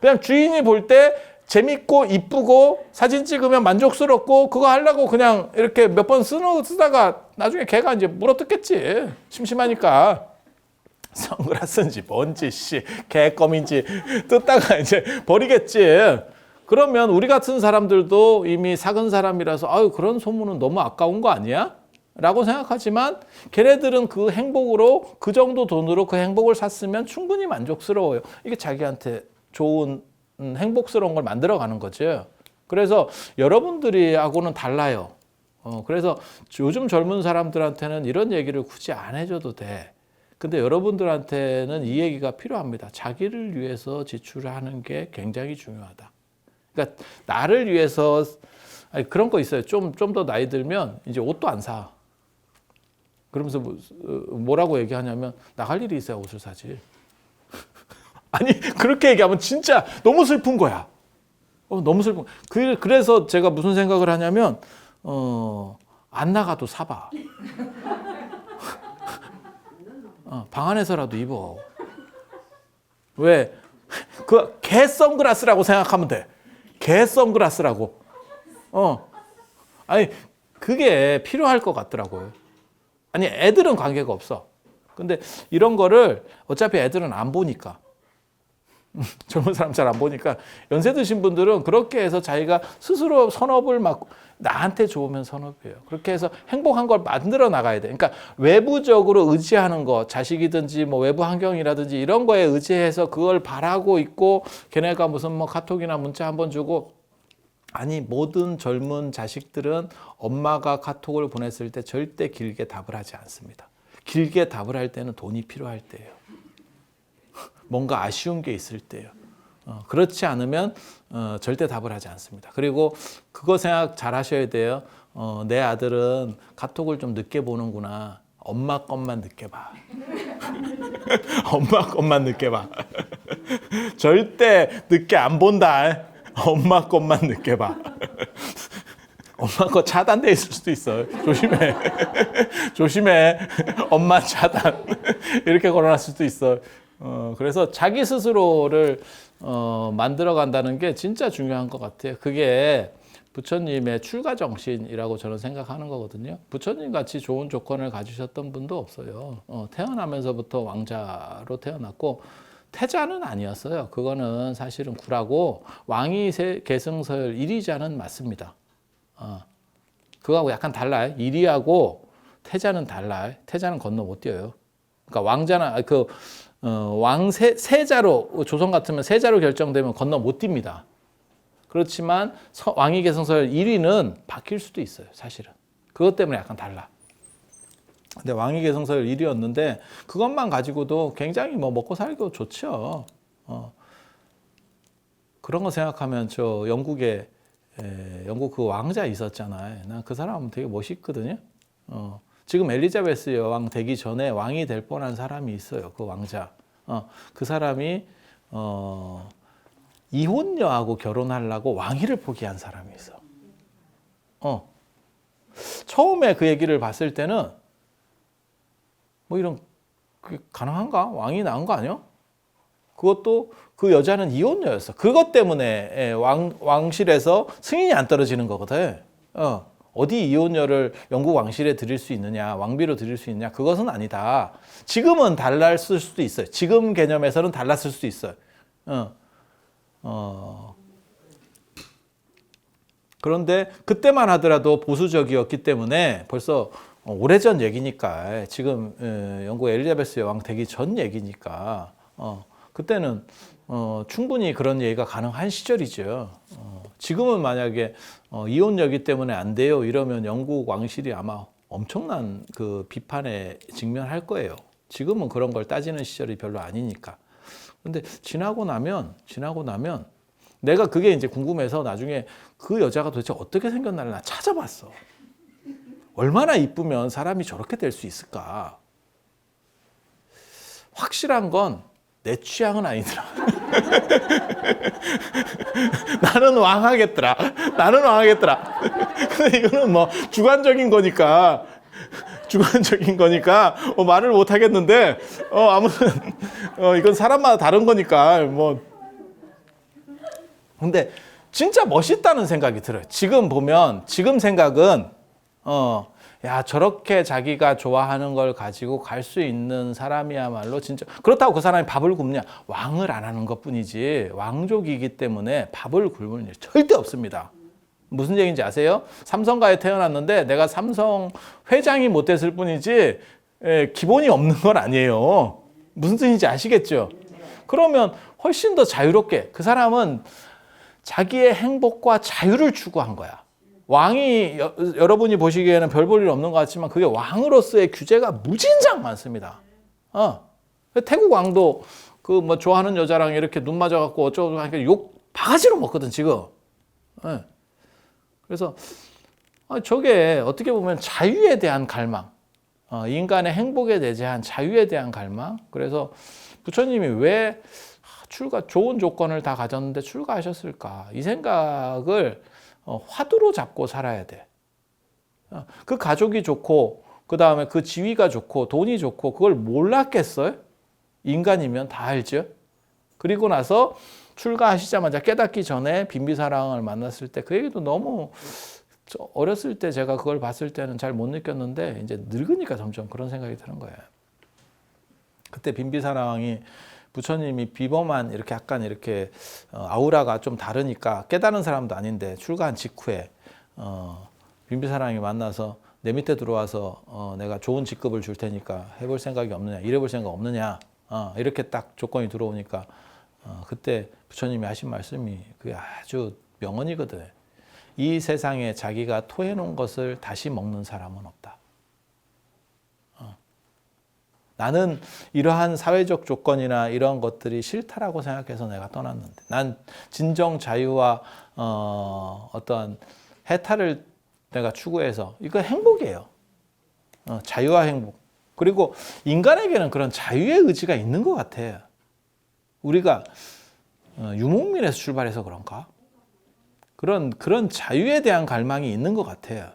그냥 주인이 볼 때 재밌고 이쁘고 사진 찍으면 만족스럽고 그거 하려고 그냥 이렇게 몇 번 쓰다가 나중에 걔가 이제 물어뜯겠지. 심심하니까. 선글라스인지 뭔지 개껌인지 뜯다가 이제 버리겠지. 그러면 우리 같은 사람들도 이미 삭은 사람이라서 아유 그런 소문은 너무 아까운 거 아니야? 라고 생각하지만 걔네들은 그 행복으로, 그 정도 돈으로 그 행복을 샀으면 충분히 만족스러워요. 이게 자기한테 좋은 행복스러운 걸 만들어가는 거죠. 그래서 여러분들이하고는 달라요. 그래서 요즘 젊은 사람들한테는 이런 얘기를 굳이 안 해줘도 돼. 근데 여러분들한테는 이 얘기가 필요합니다. 자기를 위해서 지출하는 게 굉장히 중요하다. 그러니까 나를 위해서, 아니 그런 거 있어요. 좀 더 나이 들면 이제 옷도 안 사. 그러면서 뭐라고 얘기하냐면 나갈 일이 있어야 옷을 사지. 아니 그렇게 얘기하면 진짜 너무 슬픈 거야. 너무 슬픈. 그래서 제가 무슨 생각을 하냐면 안 나가도 사봐. 방 안에서라도 입어. 왜? 개 선글라스라고 생각하면 돼. 개 선글라스라고. 아니, 그게 필요할 것 같더라고요. 아니, 애들은 관계가 없어. 근데 이런 거를 어차피 애들은 안 보니까. 젊은 사람 잘 안 보니까 연세 드신 분들은 그렇게 해서 자기가 스스로 선업을 막 나한테 좋으면 선업이에요. 그렇게 해서 행복한 걸 만들어 나가야 돼. 그러니까 외부적으로 의지하는 거, 자식이든지 뭐 외부 환경이라든지 이런 거에 의지해서 그걸 바라고 있고 걔네가 무슨 뭐 카톡이나 문자 한번 주고 아니 모든 젊은 자식들은 엄마가 카톡을 보냈을 때 절대 길게 답을 하지 않습니다. 길게 답을 할 때는 돈이 필요할 때예요. 뭔가 아쉬운 게 있을 때요. 그렇지 않으면 절대 답을 하지 않습니다. 그리고 그거 생각 잘 하셔야 돼요. 내 아들은 카톡을 좀 늦게 보는구나. 엄마 것만 늦게 봐. 엄마 것만 늦게 봐. 절대 늦게 안 본다. 엄마 것만 늦게 봐. 엄마 거 차단돼 있을 수도 있어. 조심해. 조심해. 엄마 차단. 이렇게 걸어놨을 수도 있어. 그래서 자기 스스로를 만들어 간다는 게 진짜 중요한 것 같아요. 그게 부처님의 출가 정신이라고 저는 생각하는 거거든요. 부처님 같이 좋은 조건을 가지셨던 분도 없어요. 태어나면서부터 왕자로 태어났고 태자는 아니었어요. 그거는 사실은 구라고 왕위 계승설 1위자는 맞습니다. 그거하고 약간 달라요. 1위하고 태자는 달라요. 태자는 건너 못 뛰어요. 그러니까 왕자나 세자로 조선 같으면 세자로 결정되면 건너 못 뜁니다. 그렇지만 왕위 계승설 1위는 바뀔 수도 있어요. 사실은 그것 때문에 약간 달라. 근데 왕위 계승설 1위였는데 그것만 가지고도 굉장히 뭐 먹고 살기도 좋죠. 그런 거 생각하면 저 영국에 영국 그 왕자 있었잖아요. 난 그 사람 되게 멋있거든요. 지금 엘리자베스 여왕 되기 전에 왕이 될 뻔한 사람이 있어요. 그 왕자. 그 사람이 이혼녀하고 결혼하려고 왕위를 포기한 사람이 있어. 처음에 그 얘기를 봤을 때는 뭐 이런 그게 가능한가? 왕이 나은 거 아니야? 그것도 그 여자는 이혼녀였어. 그것 때문에 왕실에서 승인이 안 떨어지는 거거든. 어디 이혼녀를 영국 왕실에 드릴 수 있느냐, 왕비로 드릴 수 있느냐, 그것은 아니다. 지금은 달랐을 수도 있어요. 지금 개념에서는 달랐을 수도 있어요. 그런데 그때만 하더라도 보수적이었기 때문에 벌써 오래전 얘기니까 지금 영국 엘리자베스 여왕 되기 전 얘기니까 그때는 충분히 그런 얘기가 가능한 시절이죠. 지금은 만약에 이혼녀이기 때문에 안 돼요 이러면 영국 왕실이 아마 엄청난 그 비판에 직면할 거예요. 지금은 그런 걸 따지는 시절이 별로 아니니까. 근데 지나고 나면 내가 그게 이제 궁금해서 나중에 그 여자가 도대체 어떻게 생겼나를 나 찾아봤어. 얼마나 이쁘면 사람이 저렇게 될 수 있을까? 확실한 건 내 취향은 아니더라. 나는 왕하겠더라. 근데 이거는 뭐 주관적인 거니까 말을 못 하겠는데 아무튼 이건 사람마다 다른 거니까 뭐. 근데 진짜 멋있다는 생각이 들어요. 지금 생각은 야 저렇게 자기가 좋아하는 걸 가지고 갈 수 있는 사람이야말로 진짜. 그렇다고 그 사람이 밥을 굶냐? 왕을 안 하는 것뿐이지 왕족이기 때문에 밥을 굶을 일 절대 없습니다. 무슨 얘기인지 아세요? 삼성가에 태어났는데 내가 삼성 회장이 못 됐을 뿐이지 기본이 없는 건 아니에요. 무슨 뜻인지 아시겠죠? 그러면 훨씬 더 자유롭게 그 사람은 자기의 행복과 자유를 추구한 거야. 왕이 여러분이 보시기에는 별 볼 일 없는 것 같지만 그게 왕으로서의 규제가 무진장 많습니다. 태국 왕도 그 뭐 좋아하는 여자랑 이렇게 눈 맞아갖고 어쩌고 하니까 욕 바가지로 먹거든 지금. 그래서 저게 어떻게 보면 자유에 대한 갈망, 인간의 행복에 대한 자유에 대한 갈망. 그래서 부처님이 왜 좋은 조건을 다 가졌는데 출가하셨을까? 이 생각을 화두로 잡고 살아야 돼. 그 가족이 좋고 그 다음에 그 지위가 좋고 돈이 좋고 그걸 몰랐겠어요? 인간이면 다 알죠. 그리고 나서 출가하시자마자 깨닫기 전에 빈비사랑을 만났을 때 그 얘기도 너무 어렸을 때 제가 그걸 봤을 때는 잘 못 느꼈는데 이제 늙으니까 점점 그런 생각이 드는 거예요. 그때 빈비사랑이 부처님이 비범한 이렇게 약간 이렇게 아우라가 좀 다르니까 깨달은 사람도 아닌데 출가한 직후에 빈비사랑이 만나서 내 밑에 들어와서 내가 좋은 직급을 줄 테니까 해볼 생각이 없느냐, 일해볼 생각 없느냐, 이렇게 딱 조건이 들어오니까 그때 부처님이 하신 말씀이 그게 아주 명언이거든. 이 세상에 자기가 토해놓은 것을 다시 먹는 사람은 없다. 나는 이러한 사회적 조건이나 이런 것들이 싫다라고 생각해서 내가 떠났는데, 난 진정 자유와 어떠한 해탈을 내가 추구해서, 이거 행복이에요. 자유와 행복. 그리고 인간에게는 그런 자유의 의지가 있는 것 같아요. 우리가 유목민에서 출발해서 그런가? 그런 자유에 대한 갈망이 있는 것 같아요.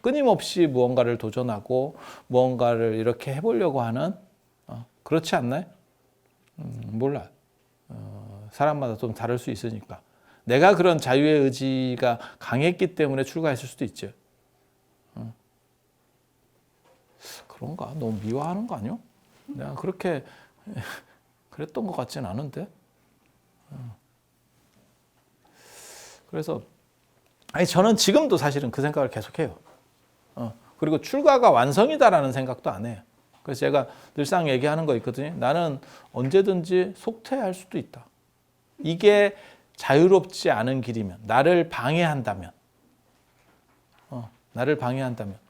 끊임없이 무언가를 도전하고 무언가를 이렇게 해보려고 하는, 그렇지 않나요? 몰라. 사람마다 좀 다를 수 있으니까. 내가 그런 자유의 의지가 강했기 때문에 출가했을 수도 있죠. 그런가? 너무 미화하는 거 아니요? 내가 그렇게 그랬던 것 같진 않은데. 그래서 저는 지금도 사실은 그 생각을 계속해요. 그리고 출가가 완성이다라는 생각도 안 해요. 그래서 제가 늘상 얘기하는 거 있거든요. 나는 언제든지 속퇴할 수도 있다. 이게 자유롭지 않은 길이면, 나를 방해한다면,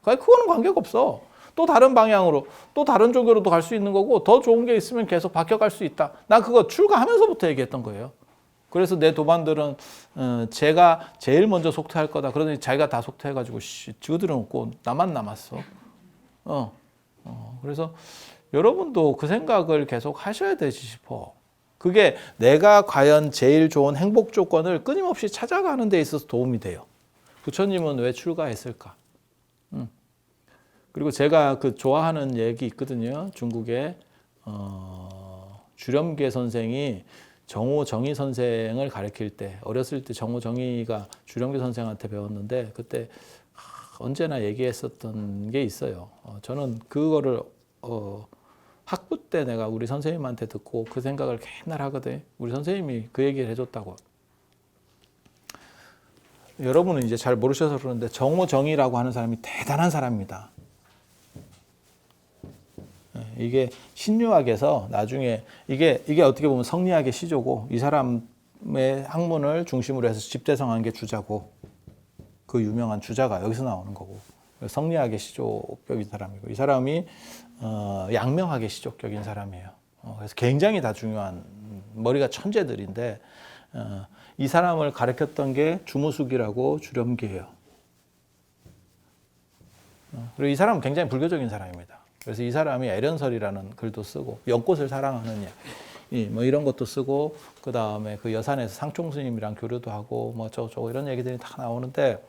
그거는 관계가 없어. 또 다른 방향으로, 또 다른 종교로도 갈 수 있는 거고, 더 좋은 게 있으면 계속 바뀌어갈 수 있다. 나 그거 출가하면서부터 얘기했던 거예요. 그래서 내 도반들은 제가 제일 먼저 속퇴할 거다. 그러더니 자기가 다 속퇴해가지고 지구들은 없고 나만 남았어. 그래서 여러분도 그 생각을 계속 하셔야 되지 싶어. 그게 내가 과연 제일 좋은 행복 조건을 끊임없이 찾아가는 데 있어서 도움이 돼요. 부처님은 왜 출가했을까? 그리고 제가 그 좋아하는 얘기 있거든요. 중국에 주렴계 선생이 정오정의 선생을 가르칠 때, 어렸을 때 정오정의가 주렴계 선생한테 배웠는데 그때 언제나 얘기했었던 게 있어요. 저는 그거를 학부 때 내가 우리 선생님한테 듣고 그 생각을 맨날 하거든. 우리 선생님이 그 얘기를 해줬다고. 여러분은 이제 잘 모르셔서 그러는데 정오정의라고 하는 사람이 대단한 사람입니다. 이게 신유학에서 나중에 이게 어떻게 보면 성리학의 시조고, 이 사람의 학문을 중심으로 해서 집대성한 게 주자고, 그 유명한 주자가 여기서 나오는 거고, 성리학의 시조격인 사람이고, 이 사람이 양명학의 시조격인 사람이에요. 그래서 굉장히 다 중요한, 머리가 천재들인데 이 사람을 가르쳤던 게 주무숙이라고 주렴계예요. 그리고 이 사람은 굉장히 불교적인 사람입니다. 그래서 이 사람이 애련설이라는 글도 쓰고, 연꽃을 사랑하는 뭐 이런 것도 쓰고, 그 다음에 그 여산에서 상총 스님이랑 교류도 하고, 뭐 저거 이런 얘기들이 다 나오는데,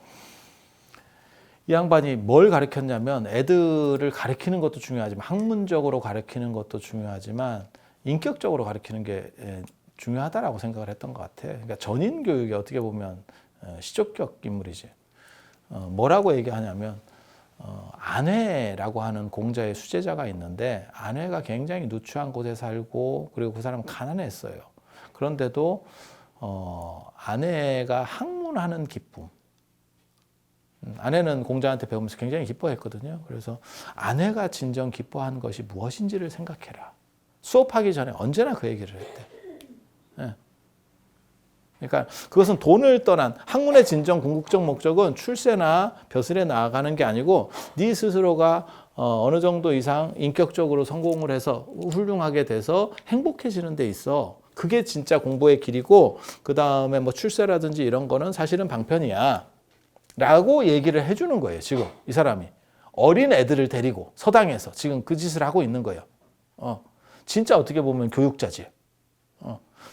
이 양반이 뭘 가르쳤냐면, 애들을 가르치는 것도 중요하지만, 학문적으로 가르치는 것도 중요하지만, 인격적으로 가르치는 게 중요하다라고 생각을 했던 것 같아요. 그러니까 전인 교육이 어떻게 보면 시적격 인물이지. 뭐라고 얘기하냐면, 아내라고 하는 공자의 수제자가 있는데, 아내가 굉장히 누추한 곳에 살고, 그리고 그 사람은 가난했어요. 그런데도 아내가 학문하는 기쁨, 아내는 공자한테 배우면서 굉장히 기뻐했거든요. 그래서 아내가 진정 기뻐한 것이 무엇인지를 생각해라. 수업하기 전에 언제나 그 얘기를 했대. 그러니까 그것은 돈을 떠난, 학문의 진정 궁극적 목적은 출세나 벼슬에 나아가는 게 아니고, 네 스스로가 어느 정도 이상 인격적으로 성공을 해서 훌륭하게 돼서 행복해지는 데 있어. 그게 진짜 공부의 길이고, 그 다음에 뭐 출세라든지 이런 거는 사실은 방편이야 라고 얘기를 해주는 거예요. 지금 이 사람이 어린 애들을 데리고 서당에서 지금 그 짓을 하고 있는 거예요. 진짜 어떻게 보면 교육자지.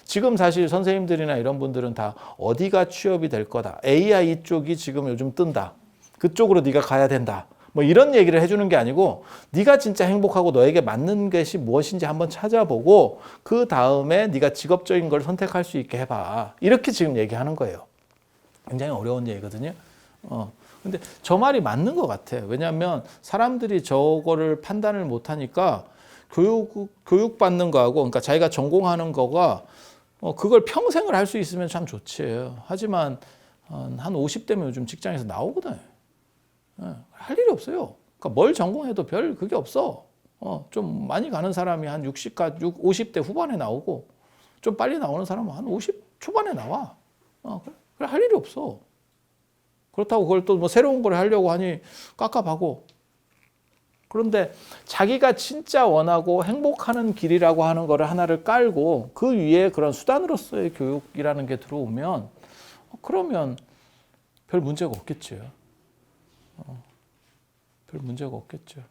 지금 사실 선생님들이나 이런 분들은 다 어디가 취업이 될 거다. AI 쪽이 지금 요즘 뜬다. 그쪽으로 네가 가야 된다. 뭐 이런 얘기를 해주는 게 아니고, 네가 진짜 행복하고 너에게 맞는 것이 무엇인지 한번 찾아보고, 그 다음에 네가 직업적인 걸 선택할 수 있게 해봐. 이렇게 지금 얘기하는 거예요. 굉장히 어려운 얘기거든요. 근데 저 말이 맞는 것 같아요. 왜냐하면 사람들이 저거를 판단을 못하니까 교육받는 거하고, 그러니까 자기가 전공하는 거가 그걸 평생을 할 수 있으면 참 좋지. 하지만 한 50대면 요즘 직장에서 나오거든. 할 일이 없어요. 그러니까 뭘 전공해도 별 그게 없어. 좀 많이 가는 사람이 한 50대 후반에 나오고, 좀 빨리 나오는 사람은 한 50 초반에 나와. 그래 할 일이 없어. 그렇다고 그걸 또 뭐 새로운 걸 하려고 하니 깝깝하고. 그런데 자기가 진짜 원하고 행복하는 길이라고 하는 거를 하나를 깔고 그 위에 그런 수단으로서의 교육이라는 게 들어오면 그러면 별 문제가 없겠죠. 별 문제가 없겠죠.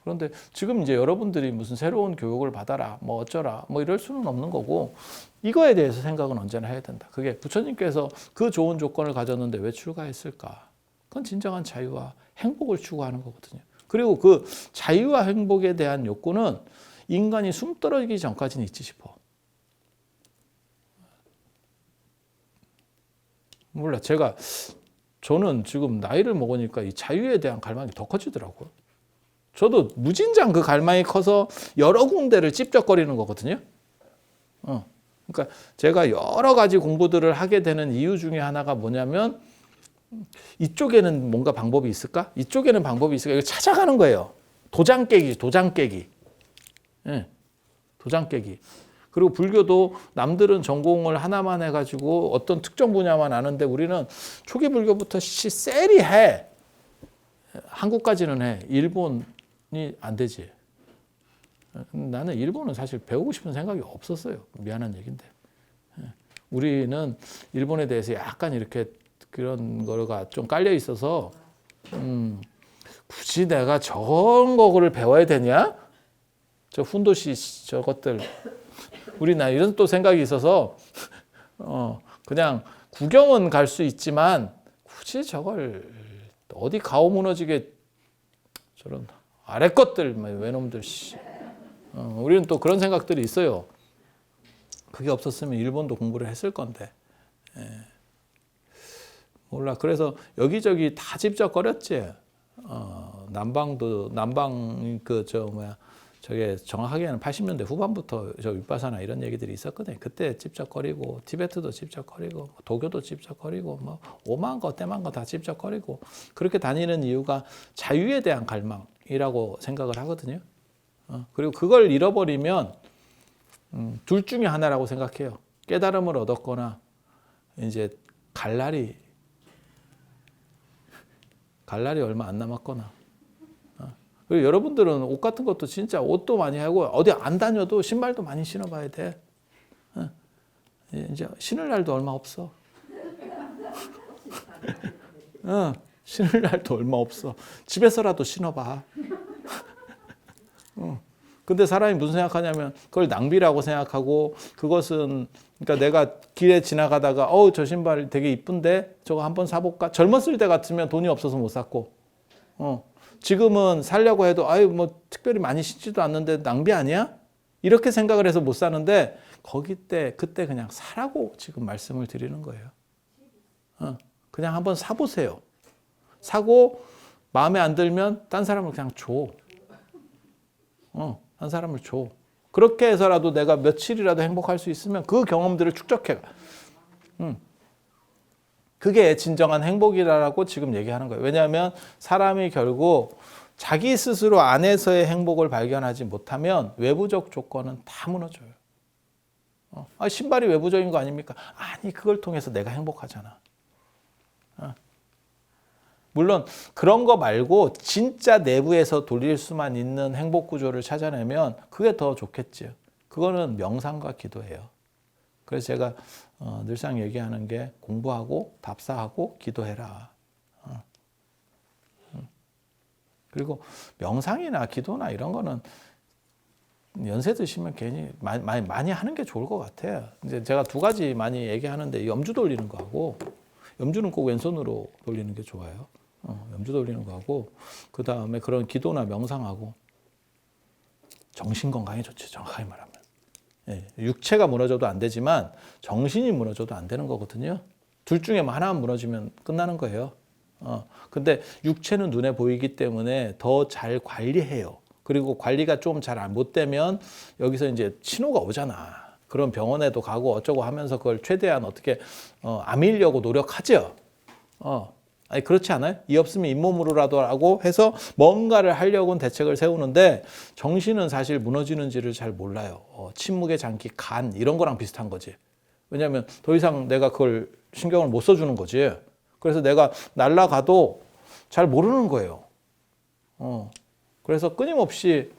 그런데 지금 이제 여러분들이 무슨 새로운 교육을 받아라, 뭐 어쩌라, 뭐 이럴 수는 없는 거고, 이거에 대해서 생각은 언제나 해야 된다. 그게 부처님께서 그 좋은 조건을 가졌는데 왜 출가했을까? 그건 진정한 자유와 행복을 추구하는 거거든요. 그리고 그 자유와 행복에 대한 욕구는 인간이 숨 떨어지기 전까지는 있지 싶어. 몰라. 저는 지금 나이를 먹으니까 이 자유에 대한 갈망이 더 커지더라고요. 저도 무진장 그 갈망이 커서 여러 군데를 찝쩍거리는 거거든요. 그러니까 제가 여러 가지 공부들을 하게 되는 이유 중에 하나가 뭐냐면, 이쪽에는 뭔가 방법이 있을까? 이쪽에는 방법이 있을까? 이걸 찾아가는 거예요. 도장 깨기. 예, 도장 깨기. 그리고 불교도 남들은 전공을 하나만 해가지고 어떤 특정 분야만 아는데 우리는 초기 불교부터 쎄리 해. 한국까지는 해. 일본이 안 되지. 나는 일본은 사실 배우고 싶은 생각이 없었어요. 미안한 얘기인데. 우리는 일본에 대해서 약간 이렇게 그런 거가 좀 깔려 있어서 굳이 내가 저런 거를 배워야 되냐? 저 훈도시 저것들. 우리나 이런 또 생각이 있어서 그냥 구경은 갈 수 있지만 굳이 저걸 어디 가오 무너지게 저런 아래 것들 외놈들 우리는 또 그런 생각들이 있어요. 그게 없었으면 일본도 공부를 했을 건데. 몰라. 그래서 여기저기 다 집적거렸지. 남방 저게 정확하게는 80년대 후반부터 저 윗바사나 이런 얘기들이 있었거든요. 그때 집적거리고 티베트도 집적거리고 도교도 집적거리고 뭐 오만 거 때만 거 다 집적거리고 그렇게 다니는 이유가 자유에 대한 갈망이라고 생각을 하거든요. 그리고 그걸 잃어버리면 둘 중에 하나라고 생각해요. 깨달음을 얻었거나 이제 갈 날이 얼마 안 남았거나. 그리고 여러분들은 옷 같은 것도 진짜 옷도 많이 하고 어디 안 다녀도 신발도 많이 신어봐야 돼. 이제 신을 날도 얼마 없어. 신을 날도 얼마 없어. 집에서라도 신어봐. 근데 사람이 무슨 생각하냐면 그걸 낭비라고 생각하고 그것은 그러니까 내가 길에 지나가다가 저 신발 되게 이쁜데 저거 한번 사볼까? 젊었을 때 같으면 돈이 없어서 못 샀고 지금은 살려고 해도 뭐 특별히 많이 신지도 않는데 낭비 아니야? 이렇게 생각을 해서 못 사는데 그때 그냥 사라고 지금 말씀을 드리는 거예요. 그냥 한번 사보세요. 사고 마음에 안 들면 딴 사람을 그냥 줘. 딴 사람을 줘. 그렇게 해서라도 내가 며칠이라도 행복할 수 있으면 그 경험들을 축적해. 그게 진정한 행복이라고 지금 얘기하는 거예요. 왜냐하면 사람이 결국 자기 스스로 안에서의 행복을 발견하지 못하면 외부적 조건은 다 무너져요. 신발이 외부적인 거 아닙니까? 아니, 그걸 통해서 내가 행복하잖아. 물론 그런 거 말고 진짜 내부에서 돌릴 수만 있는 행복 구조를 찾아내면 그게 더 좋겠죠. 그거는 명상과 기도예요. 그래서 제가 늘상 얘기하는 게 공부하고 답사하고 기도해라. 그리고 명상이나 기도나 이런 거는 연세 드시면 괜히 많이 하는 게 좋을 것 같아요. 이제 제가 두 가지 많이 얘기하는데 염주 돌리는 거하고 염주는 꼭 왼손으로 돌리는 게 좋아요. 염주 돌리는 거하고 그 다음에 그런 기도나 명상하고 정신 건강에 좋죠. 정확하게 말하면. 육체가 무너져도 안 되지만 정신이 무너져도 안 되는 거거든요. 둘 중에 하나만 무너지면 끝나는 거예요. 근데 육체는 눈에 보이기 때문에 더 잘 관리해요. 그리고 관리가 좀 잘 못 되면 여기서 이제 신호가 오잖아. 그런 병원에도 가고 어쩌고 하면서 그걸 최대한 어떻게 아밀려고 노력하죠. 아니 그렇지 않아요? 이 없으면 잇몸으로라도 하고 해서 뭔가를 하려고는 대책을 세우는데 정신은 사실 무너지는지를 잘 몰라요. 침묵의 장기, 간 이런 거랑 비슷한 거지. 왜냐하면 더 이상 내가 그걸 신경을 못 써주는 거지. 그래서 내가 날아가도 잘 모르는 거예요. 그래서 끊임없이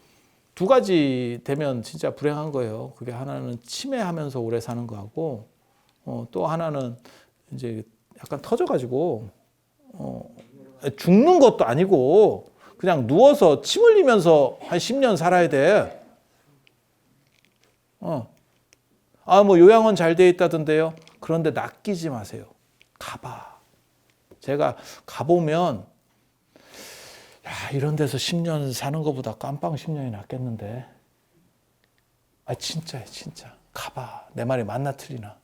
두 가지 되면 진짜 불행한 거예요. 그게 하나는 치매하면서 오래 사는 거하고 또 하나는 이제 약간 터져가지고 죽는 것도 아니고 그냥 누워서 침 흘리면서 한 10년 살아야 돼. 뭐 요양원 잘 돼 있다던데요. 그런데 낚이지 마세요. 가봐. 제가 가보면 야, 이런 데서 10년 사는 것보다 깜빵 10년이 낫겠는데. 진짜야, 진짜. 가봐. 내 말이 맞나 틀리나.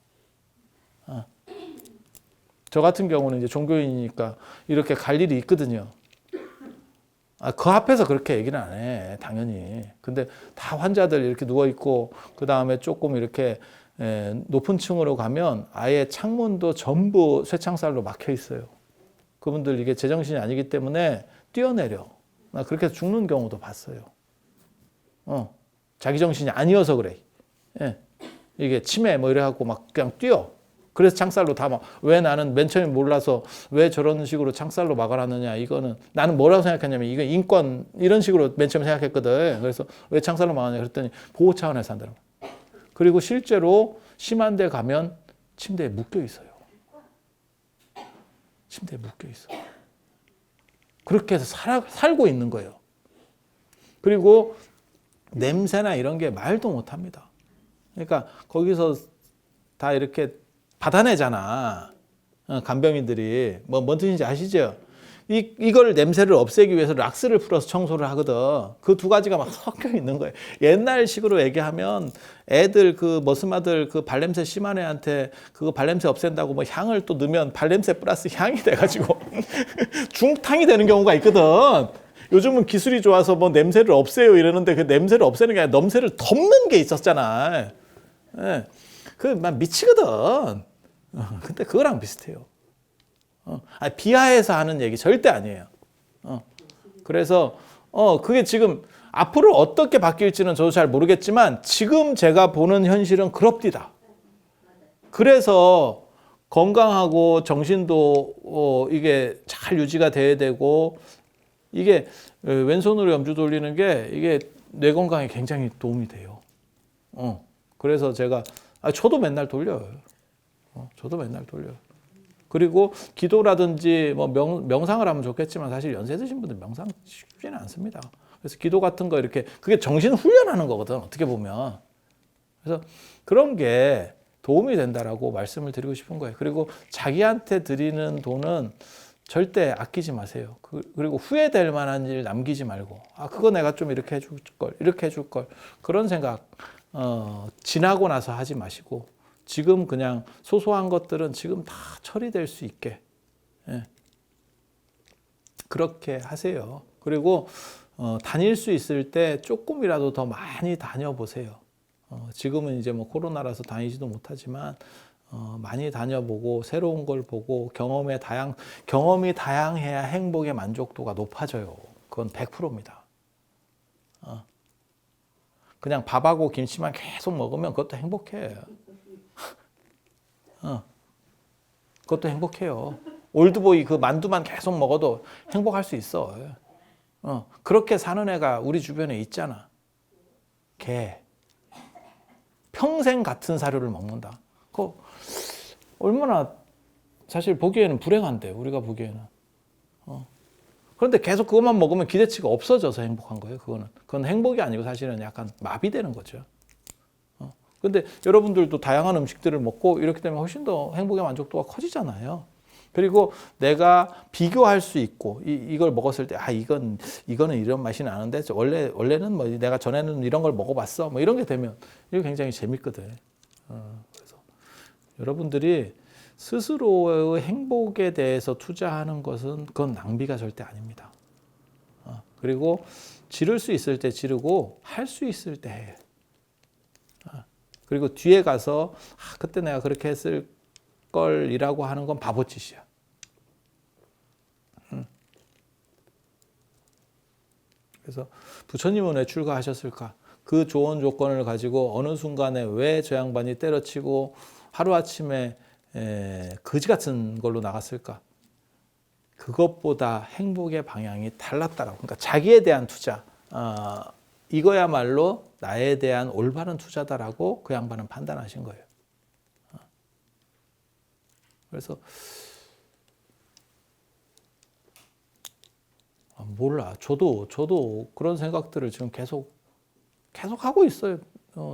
저 같은 경우는 이제 종교인이니까 이렇게 갈 일이 있거든요. 그 앞에서 그렇게 얘기는 안 해, 당연히. 근데 다 환자들 이렇게 누워있고, 그 다음에 조금 이렇게 높은 층으로 가면 아예 창문도 전부 쇠창살로 막혀 있어요. 그분들 이게 제정신이 아니기 때문에 뛰어내려. 나 그렇게 해서 죽는 경우도 봤어요. 자기 정신이 아니어서 그래. 예. 이게 치매 뭐 이래갖고 막 그냥 뛰어. 그래서 창살로 다 막, 왜 나는 맨 처음에 몰라서 왜 저런 식으로 창살로 막아놨느냐. 이거는 나는 뭐라고 생각했냐면 이거 인권 이런 식으로 맨 처음에 생각했거든. 그래서 왜 창살로 막았냐 그랬더니 보호 차원에서 한다는 거야. 그리고 실제로 심한 데 가면 침대에 묶여 있어요. 침대에 묶여 있어. 그렇게 해서 살고 있는 거예요. 그리고 냄새나 이런 게 말도 못 합니다. 그러니까 거기서 다 이렇게 받아내잖아. 간병인들이. 뭔 뜻인지 아시죠? 이걸 냄새를 없애기 위해서 락스를 풀어서 청소를 하거든. 그 두 가지가 막 섞여 있는 거예요. 옛날식으로 얘기하면 애들 그 머스마들 그 발냄새 심한 애한테 그거 발냄새 없앤다고 뭐 향을 또 넣으면 발냄새 플러스 향이 돼가지고 중탕이 되는 경우가 있거든. 요즘은 기술이 좋아서 뭐 냄새를 없애요 이러는데 그 냄새를 없애는 게 아니라 냄새를 덮는 게 있었잖아. 예. 막 미치거든. 근데 그거랑 비슷해요. 비하해서 하는 얘기 절대 아니에요. 그래서 그게 지금 앞으로 어떻게 바뀔지는 저도 잘 모르겠지만 지금 제가 보는 현실은 그럽디다. 그래서 건강하고 정신도 이게 잘 유지가 돼야 되고 이게 왼손으로 염주 돌리는 게 이게 뇌 건강에 굉장히 도움이 돼요. 그래서 제가 저도 맨날 돌려요. 저도 맨날 돌려요. 그리고 기도라든지 뭐 명상을 하면 좋겠지만 사실 연세 드신 분들 명상 쉽지는 않습니다. 그래서 기도 같은 거 이렇게 그게 정신 훈련하는 거거든 어떻게 보면. 그래서 그런 게 도움이 된다라고 말씀을 드리고 싶은 거예요. 그리고 자기한테 드리는 돈은 절대 아끼지 마세요. 그리고 후회될 만한 일 남기지 말고 그거 내가 좀 이렇게 해줄 걸 이렇게 해줄 걸 그런 생각 지나고 나서 하지 마시고 지금 그냥 소소한 것들은 지금 다 처리될 수 있게 그렇게 하세요. 그리고 다닐 수 있을 때 조금이라도 더 많이 다녀보세요. 지금은 이제 뭐 코로나라서 다니지도 못하지만 많이 다녀보고 새로운 걸 보고 경험이 다양해야 행복의 만족도가 높아져요. 그건 100%입니다. 그냥 밥하고 김치만 계속 먹으면 그것도 행복해. 그것도 행복해요. 올드보이 그 만두만 계속 먹어도 행복할 수 있어. 그렇게 사는 애가 우리 주변에 있잖아. 개. 평생 같은 사료를 먹는다. 그거 얼마나 사실 보기에는 불행한데 우리가 보기에는. 그런데 계속 그것만 먹으면 기대치가 없어져서 행복한 거예요. 그건 행복이 아니고 사실은 약간 마비되는 거죠. 근데 여러분들도 다양한 음식들을 먹고 이렇게 되면 훨씬 더 행복의 만족도가 커지잖아요. 그리고 내가 비교할 수 있고 이걸 먹었을 때 이거는 이런 맛이 나는데 원래는 뭐 내가 전에는 이런 걸 먹어봤어 뭐 이런 게 되면 이게 굉장히 재밌거든. 그래서 여러분들이 스스로의 행복에 대해서 투자하는 것은 그건 낭비가 절대 아닙니다. 그리고 지를 수 있을 때 지르고 할 수 있을 때 해. 그리고 뒤에 가서 그때 내가 그렇게 했을 걸이라고 하는 건 바보짓이야. 그래서 부처님은 왜 출가하셨을까? 그 좋은 조건을 가지고 어느 순간에 왜 저 양반이 때려치고 하루아침에 거지 같은 걸로 나갔을까? 그것보다 행복의 방향이 달랐다라고. 그러니까 자기에 대한 투자, 이거야말로 나에 대한 올바른 투자다라고 그 양반은 판단하신 거예요. 그래서 몰라. 저도 그런 생각들을 지금 계속 하고 있어요.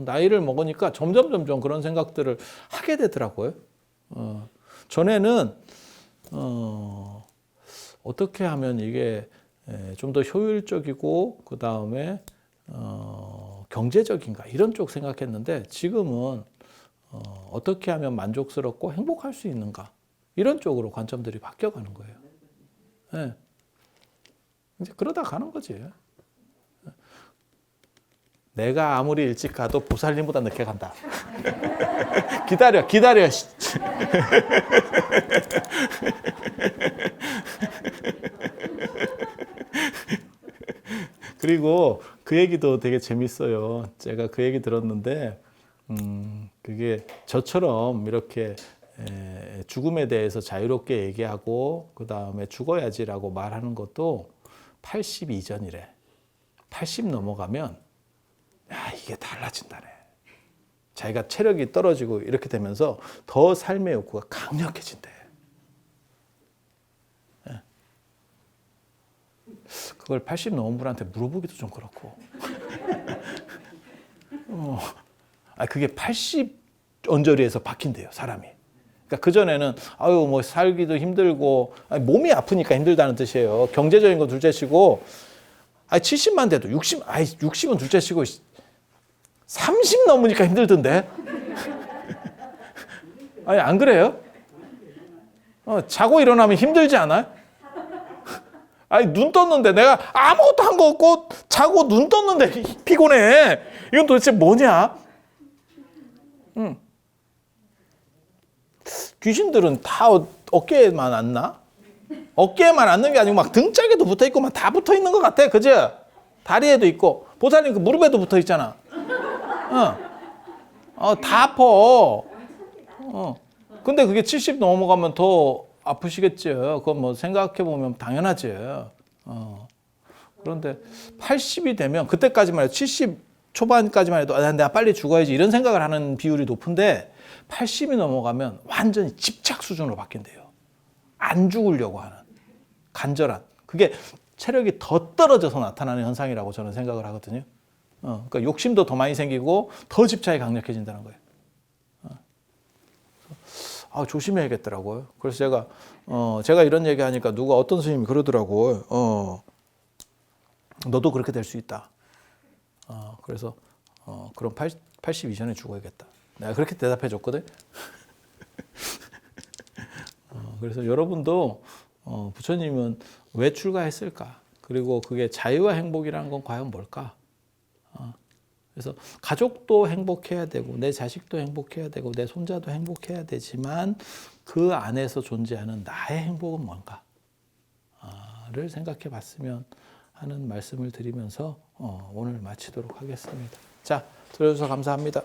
나이를 먹으니까 점점 그런 생각들을 하게 되더라고요. 전에는 어떻게 하면 이게 좀 더 효율적이고 그 다음에 경제적인가 이런 쪽 생각했는데 지금은 어떻게 하면 만족스럽고 행복할 수 있는가 이런 쪽으로 관점들이 바뀌어가는 거예요. 네. 이제 그러다 가는 거지. 내가 아무리 일찍 가도 보살님보다 늦게 간다. 기다려. 그리고 그 얘기도 되게 재밌어요. 제가 그 얘기 들었는데, 그게 저처럼 이렇게 죽음에 대해서 자유롭게 얘기하고, 그 다음에 죽어야지라고 말하는 것도 80 이전이래. 80 넘어가면, 야, 이게 달라진다네. 자기가 체력이 떨어지고 이렇게 되면서 더 삶의 욕구가 강력해진대. 그걸 80 넘은 분한테 물어보기도 좀 그렇고. 그게 80 언저리에서 바뀐대요, 사람이. 그러니까 그전에는, 뭐 살기도 힘들고, 몸이 아프니까 힘들다는 뜻이에요. 경제적인 건 둘째치고, 70만 돼도 60은 둘째치고, 30 넘으니까 힘들던데? 안 그래요? 자고 일어나면 힘들지 않아요? 눈 떴는데 내가 아무것도 한 거 없고 자고 눈 떴는데 피곤해. 이건 도대체 뭐냐? 귀신들은 다 어깨에만 앉나? 어깨에만 앉는 게 아니고 막 등짝에도 붙어 있고 막 다 붙어 있는 것 같아. 그죠? 다리에도 있고 보살님 그 무릎에도 붙어 있잖아. 다 아파. 근데 그게 70 넘어가면 더 아프시겠죠. 그건 뭐 생각해보면 당연하죠. 그런데 80이 되면 그때까지만 해도 70 초반까지만 해도 내가 빨리 죽어야지 이런 생각을 하는 비율이 높은데 80이 넘어가면 완전히 집착 수준으로 바뀐대요. 안 죽으려고 하는 간절한. 그게 체력이 더 떨어져서 나타나는 현상이라고 저는 생각을 하거든요. 그러니까 욕심도 더 많이 생기고 더 집착이 강력해진다는 거예요. 조심해야겠더라고요. 그래서 제가 이런 얘기 하니까 누가 어떤 스님이 그러더라고요. 너도 그렇게 될 수 있다. 그래서 그럼 80 이전에 죽어야겠다. 내가 그렇게 대답해 줬거든. 그래서 여러분도 부처님은 왜 출가했을까? 그리고 그게 자유와 행복이라는 건 과연 뭘까? 그래서 가족도 행복해야 되고 내 자식도 행복해야 되고 내 손자도 행복해야 되지만 그 안에서 존재하는 나의 행복은 뭔가를 생각해 봤으면 하는 말씀을 드리면서 오늘 마치도록 하겠습니다. 자, 들어주셔서 감사합니다.